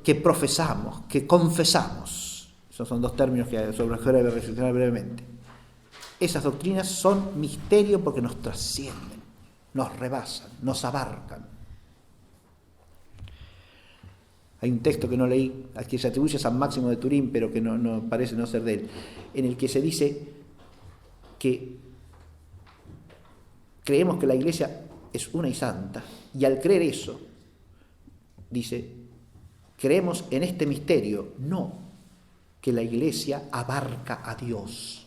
que profesamos, que confesamos, esos son dos términos que sobre los que voy a reflexionar brevemente, Esas doctrinas son misterio porque nos trascienden, nos rebasan, nos abarcan. Hay un texto que no leí, al que se atribuye a San Máximo de Turín, pero que no parece no ser de él, en el que se dice que creemos que la Iglesia es una y santa, y al creer eso, dice, creemos en este misterio, no que la Iglesia abarca a Dios,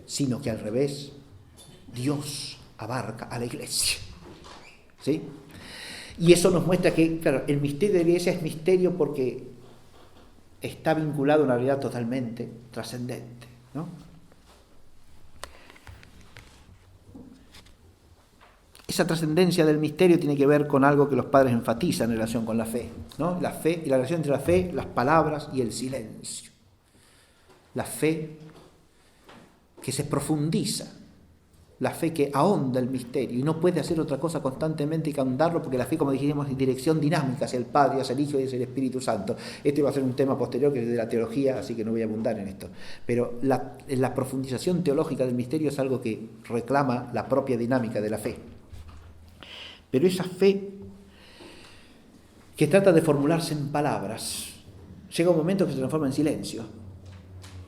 sino que al revés, Dios abarca a la Iglesia. ¿Sí? Y eso nos muestra que, claro, el misterio de la Iglesia es misterio porque está vinculado a una realidad totalmente trascendente, ¿no? Esa trascendencia del misterio tiene que ver con algo que los padres enfatizan en relación con la fe, ¿no? La fe y la relación entre la fe, las palabras y el silencio. La fe que se profundiza, la fe que ahonda el misterio y no puede hacer otra cosa constantemente que ahondarlo, porque la fe, como dijimos, es dirección dinámica hacia el Padre, hacia el Hijo y hacia el Espíritu Santo. Este va a ser un tema posterior que es de la teología, así que no voy a abundar en esto. Pero la profundización teológica del misterio es algo que reclama la propia dinámica de la fe. Pero esa fe que trata de formularse en palabras, llega un momento que se transforma en silencio.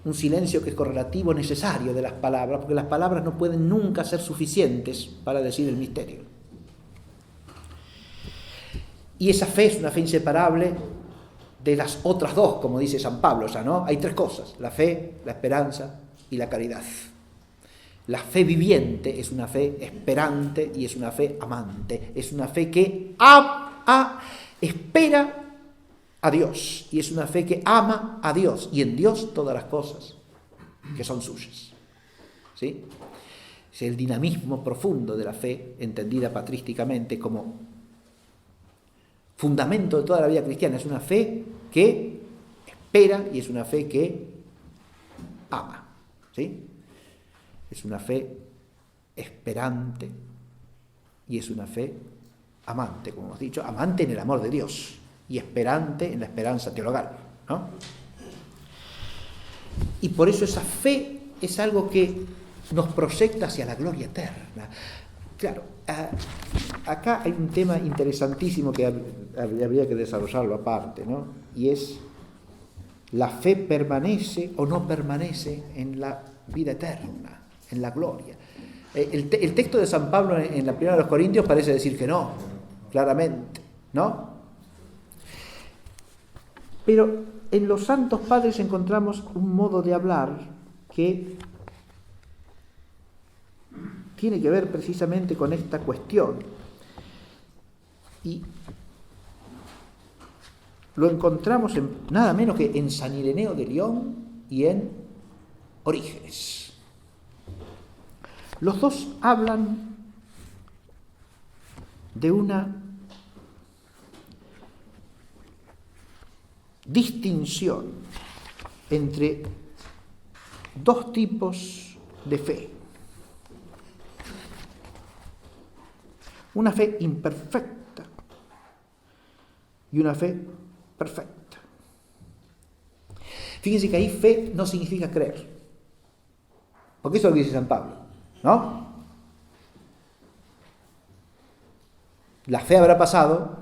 Un silencio que es correlativo necesario de las palabras, porque las palabras no pueden nunca ser suficientes para decir el misterio. Y esa fe es una fe inseparable de las otras dos, como dice San Pablo, ya, ¿no? Hay tres cosas: la fe, la esperanza y la caridad. La fe viviente es una fe esperante y es una fe amante. Es una fe que espera a Dios y es una fe que ama a Dios y en Dios todas las cosas que son suyas. ¿Sí? Es el dinamismo profundo de la fe, entendida patrísticamente como fundamento de toda la vida cristiana. Es una fe que espera y es una fe que ama. ¿Sí? Es una fe esperante y es una fe amante, como hemos dicho, amante en el amor de Dios y esperante en la esperanza teologal, ¿no? Y por eso esa fe es algo que nos proyecta hacia la gloria eterna. Claro, acá hay un tema interesantísimo que habría que desarrollarlo aparte, ¿no? Y es: ¿la fe permanece o no permanece en la vida eterna, en la gloria? El texto de San Pablo en la primera de los Corintios parece decir que no, claramente, ¿no? Pero en los santos padres encontramos un modo de hablar que tiene que ver precisamente con esta cuestión. Y lo encontramos en nada menos que en San Ireneo de León y en Orígenes. Los dos hablan de una distinción entre dos tipos de fe. Una fe imperfecta y una fe perfecta. Fíjense que ahí fe no significa creer, porque eso es lo que dice San Pablo, ¿no? La fe habrá pasado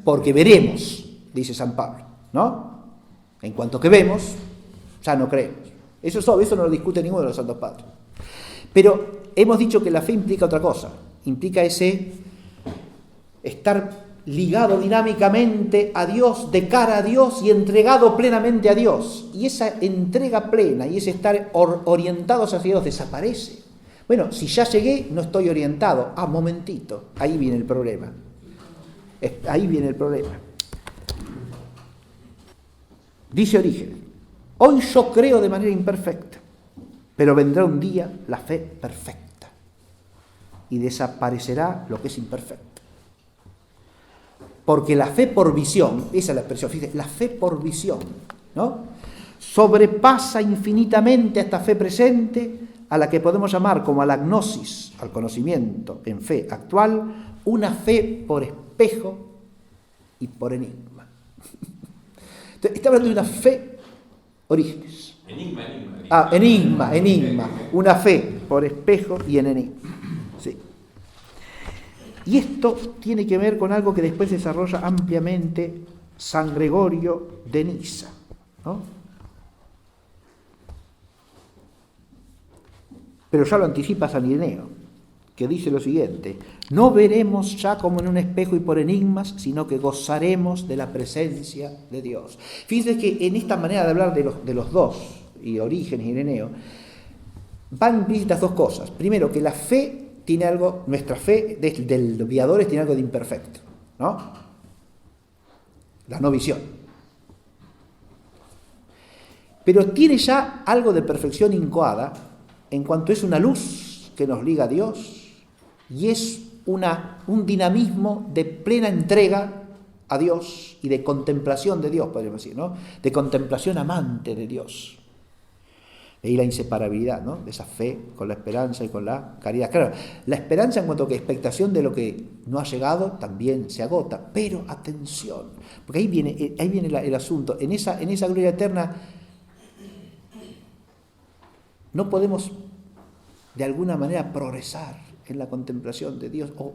porque veremos, dice San Pablo, ¿no? En cuanto que vemos, ya no creemos. Eso es obvio, eso no lo discute ninguno de los santos padres. Pero hemos dicho que la fe implica otra cosa, implica ese estar ligado dinámicamente a Dios, de cara a Dios y entregado plenamente a Dios. Y esa entrega plena y ese estar orientados hacia Dios desaparece. Bueno, si ya llegué, no estoy orientado. Momentito, ahí viene el problema. Ahí viene el problema. Dice Orígenes: hoy yo creo de manera imperfecta, pero vendrá un día la fe perfecta y desaparecerá lo que es imperfecto. Porque la fe por visión, esa es la expresión, fíjate, la fe por visión, ¿no? Sobrepasa infinitamente a esta fe presente, a la que podemos llamar, como a la gnosis, al conocimiento en fe actual, una fe por espejo y por enigma. Entonces, está hablando de una fe, Orígenes, Enigma. Una fe por espejo y en enigma. Sí. Y esto tiene que ver con algo que después desarrolla ampliamente San Gregorio de Nisa, ¿no? Pero ya lo anticipa San Ireneo, que dice lo siguiente: no veremos ya como en un espejo y por enigmas, sino que gozaremos de la presencia de Dios. Fíjense que en esta manera de hablar de los dos, y Orígenes y Ireneo, van implícitas dos cosas. Primero, que la fe tiene algo, nuestra fe del Viadores tiene algo de imperfecto, ¿no? La no visión. Pero tiene ya algo de perfección incoada en cuanto es una luz que nos liga a Dios y es un dinamismo de plena entrega a Dios y de contemplación de Dios, podríamos decir, ¿no? De contemplación amante de Dios. Y la inseparabilidad, ¿no? De esa fe con la esperanza y con la caridad. Claro, la esperanza en cuanto a que expectación de lo que no ha llegado también se agota, pero atención, porque ahí viene el asunto. En esa gloria eterna no podemos de alguna manera progresar en la contemplación de Dios o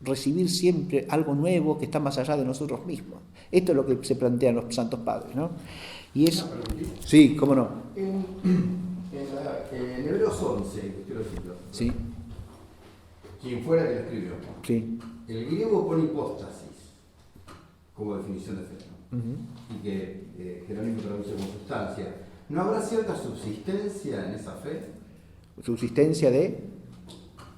recibir siempre algo nuevo que está más allá de nosotros mismos. Esto es lo que se plantean los santos padres, ¿no? Y es... Sí, cómo no. En Hebreos 11, quiero decirlo. Sí. Quien fuera que lo escribió. Sí. El griego pone hipóstasis como definición de fe, ¿no? Uh-huh. Y que Jerónimo traduce como sustancia. ¿No habrá cierta subsistencia en esa fe? Subsistencia de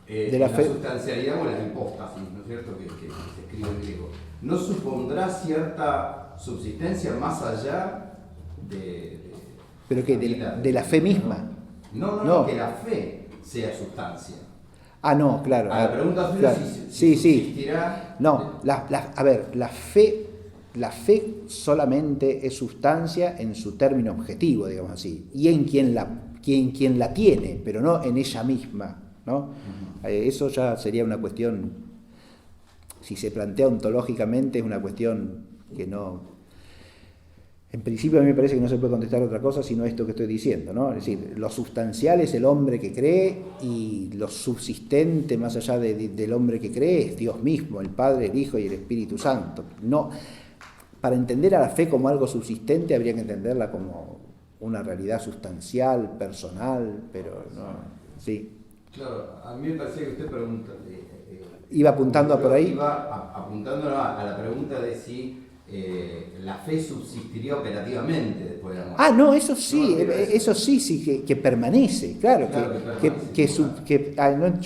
la fe. La sustancialidad o la hipóstasis, ¿no es cierto? Que se escribe en griego. ¿No supondrá cierta subsistencia más allá ¿pero qué? ¿De la fe misma? No, que la fe sea sustancia. Ah, no, claro. La pregunta es claro. si Sí. subsistirá... No, a ver, la fe solamente es sustancia en su término objetivo, digamos así, y en quien la tiene, pero no en ella misma, ¿no? Uh-huh. Eso ya sería una cuestión, si se plantea ontológicamente, es una cuestión que no... En principio a mí me parece que no se puede contestar otra cosa sino esto que estoy diciendo, ¿no? Es decir, lo sustancial es el hombre que cree y lo subsistente más allá del hombre que cree es Dios mismo, el Padre, el Hijo y el Espíritu Santo. No, para entender a la fe como algo subsistente habría que entenderla como una realidad sustancial, personal, pero no, sí. Claro, a mí me parecía que usted pregunta... iba apuntando por ahí. Iba apuntando a la pregunta de si la fe subsistiría operativamente después de la muerte. Ah, no, eso sí, que permanece, claro, yo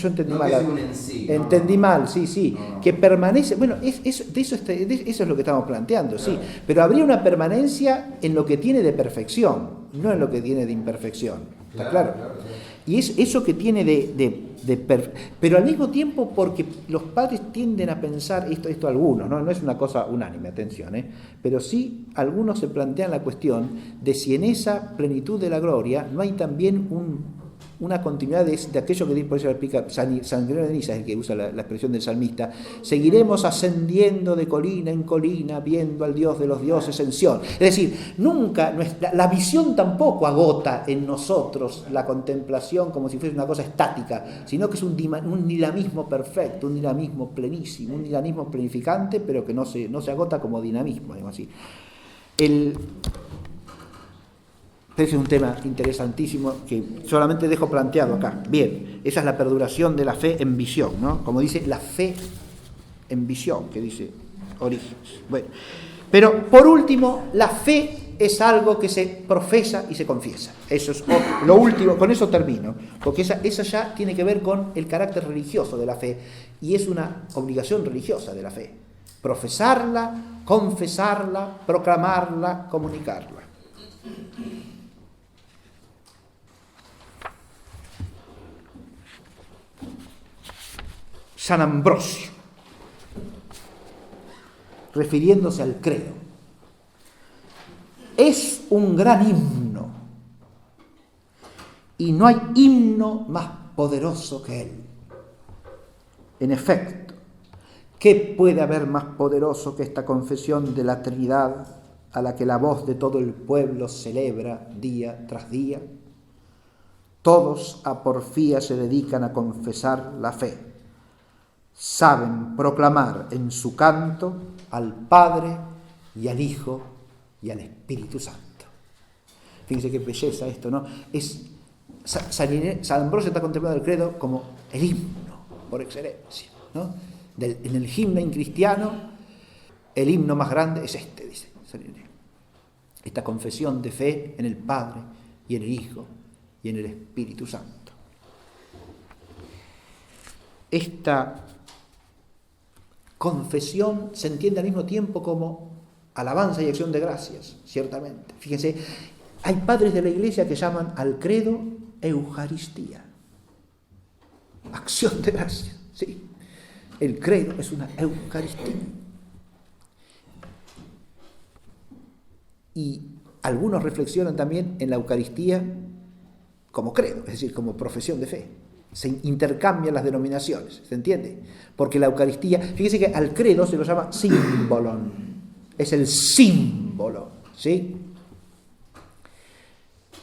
entendí no mal. Que es un en sí, entendí mal, sí, no. Que permanece, bueno, eso es lo que estamos planteando, claro. Sí, pero habría una permanencia en lo que tiene de perfección, no en lo que tiene de imperfección, ¿está claro? Y es eso que tiene pero al mismo tiempo, porque los padres tienden a pensar, esto algunos, no es una cosa unánime, atención, pero sí algunos se plantean la cuestión de si en esa plenitud de la gloria no hay también una continuidad de aquello que por eso lo explica San Gregorio de Nisa, es el que usa la expresión del salmista: seguiremos ascendiendo de colina en colina, viendo al Dios de los dioses en Sión. Es decir, nunca, la visión tampoco agota en nosotros la contemplación como si fuese una cosa estática, sino que es un dinamismo perfecto, un dinamismo plenísimo, un dinamismo planificante, pero que no se agota como dinamismo, digamos así. Ese es un tema interesantísimo que solamente dejo planteado acá. Bien, esa es la perduración de la fe en visión, ¿no? Como dice, la fe en visión, que dice Orígenes. Bueno, pero por último, la fe es algo que se profesa y se confiesa. Eso es lo último, con eso termino, porque esa ya tiene que ver con el carácter religioso de la fe y es una obligación religiosa de la fe. Profesarla, confesarla, proclamarla, comunicarla. San Ambrosio, refiriéndose al credo, es un gran himno y no hay himno más poderoso que él. En efecto, ¿qué puede haber más poderoso que esta confesión de la Trinidad a la que la voz de todo el pueblo celebra día tras día. Todos a porfía se dedican a confesar la fe. Saben proclamar en su canto al Padre y al Hijo y al Espíritu Santo. Fíjense qué belleza esto, ¿no? San Ambrosio está contemplando el credo como el himno por excelencia, ¿no? En el himno cristiano, el himno más grande es este, dice San Ireneo. Esta confesión de fe en el Padre y en el Hijo y en el Espíritu Santo. Esta confesión se entiende al mismo tiempo como alabanza y acción de gracias, ciertamente. Fíjense, hay padres de la Iglesia que llaman al credo Eucaristía, acción de gracias, ¿sí? El credo es una Eucaristía. Y algunos reflexionan también en la Eucaristía como credo, es decir, como profesión de fe. Se intercambian las denominaciones, ¿se entiende? Porque la Eucaristía, fíjese que al credo se lo llama símbolon, es el símbolo, ¿sí?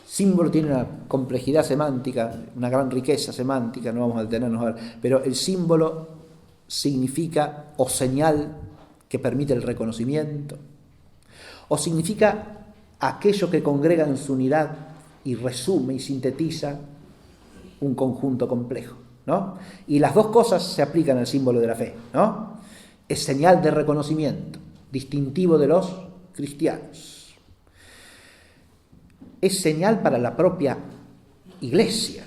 Símbolo tiene una complejidad semántica, una gran riqueza semántica, no vamos a detenernos a ver, pero el símbolo significa o señal que permite el reconocimiento, o significa aquello que congrega en su unidad y resume y sintetiza un conjunto complejo, ¿no? Y las dos cosas se aplican al símbolo de la fe, ¿no? Es señal de reconocimiento, distintivo de los cristianos. Es señal para la propia Iglesia.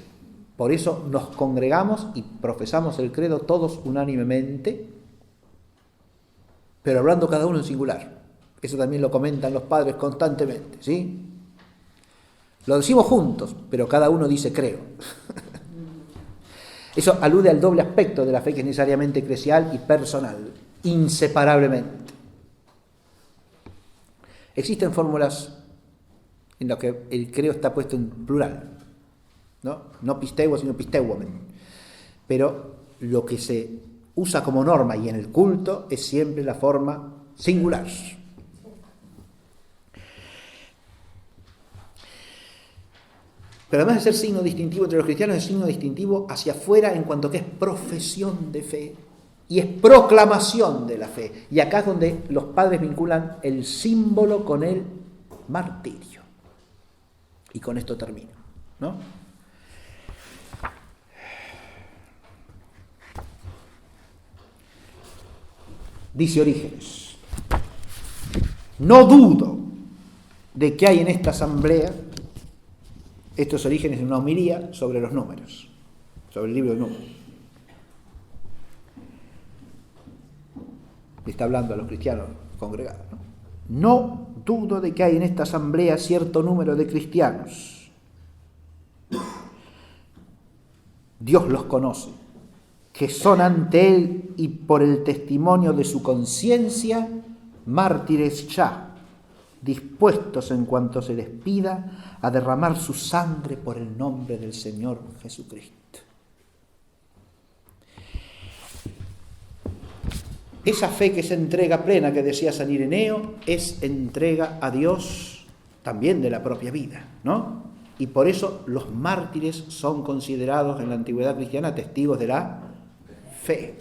Por eso nos congregamos y profesamos el credo todos unánimemente, pero hablando cada uno en singular. Eso también lo comentan los padres constantemente, ¿sí? Lo decimos juntos, pero cada uno dice creo. Eso alude al doble aspecto de la fe, que es necesariamente eclesial y personal, inseparablemente. Existen fórmulas en las que el creo está puesto en plural, no pisteuo, sino pisteuomen. Pero lo que se usa como norma y en el culto es siempre la forma singular. Pero además de ser signo distintivo entre los cristianos, es signo distintivo hacia afuera en cuanto que es profesión de fe y es proclamación de la fe. Y acá es donde los padres vinculan el símbolo con el martirio. Y con esto termino, ¿no? Dice Orígenes: no dudo de que hay en esta asamblea. Estos Orígenes en una homilía sobre los números, sobre el libro de números. Le está hablando a los cristianos congregados, ¿no? No dudo de que hay en esta asamblea cierto número de cristianos. Dios los conoce, que son ante Él y por el testimonio de su conciencia mártires ya, dispuestos en cuanto se les pida a derramar su sangre por el nombre del Señor Jesucristo. Esa fe que es entrega plena que decía San Ireneo es entrega a Dios también de la propia vida, ¿no? Y por eso los mártires son considerados en la antigüedad cristiana testigos de la fe.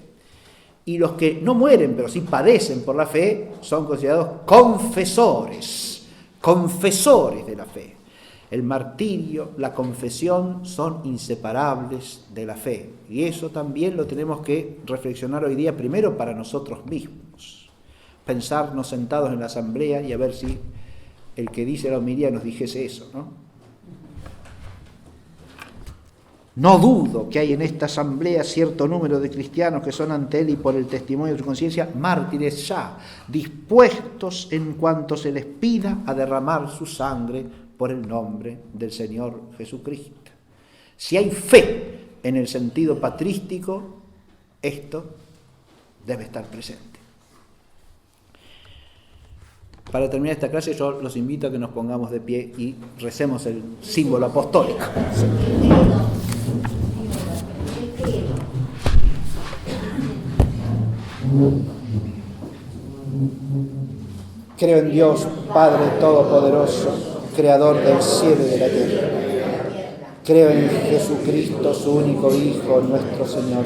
Y los que no mueren, pero sí padecen por la fe, son considerados confesores de la fe. El martirio, la confesión son inseparables de la fe. Y eso también lo tenemos que reflexionar hoy día, primero para nosotros mismos. Pensarnos sentados en la asamblea y a ver si el que dice la homilía nos dijese eso, ¿no? No dudo que hay en esta asamblea cierto número de cristianos que son ante Él y por el testimonio de su conciencia mártires ya, dispuestos en cuanto se les pida a derramar su sangre por el nombre del Señor Jesucristo. Si hay fe en el sentido patrístico, esto debe estar presente. Para terminar esta clase, yo los invito a que nos pongamos de pie y recemos el símbolo apostólico. Creo en Dios, Padre Todopoderoso, Creador del cielo y de la tierra. Creo en Jesucristo, su único Hijo, nuestro Señor,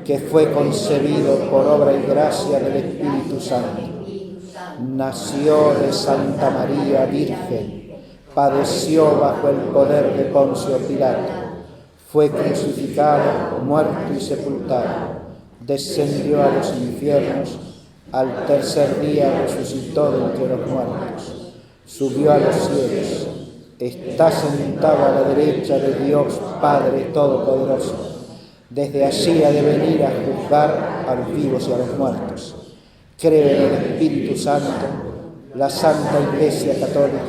que fue concebido por obra y gracia del Espíritu Santo. Nació de Santa María Virgen, padeció bajo el poder de Poncio Pilato, fue crucificado, muerto y sepultado, descendió a los infiernos, al tercer día resucitó de entre los muertos, subió a los cielos, está sentado a la derecha de Dios Padre Todopoderoso. Desde allí ha de venir a juzgar a los vivos y a los muertos. Creo en el Espíritu Santo, la Santa Iglesia Católica,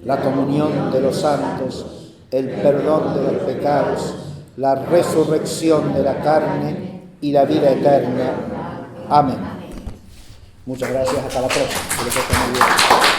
la comunión de los santos, el perdón de los pecados, la resurrección de la carne y la vida eterna. Amén. Muchas gracias, hasta la próxima. Que les esté muy bien.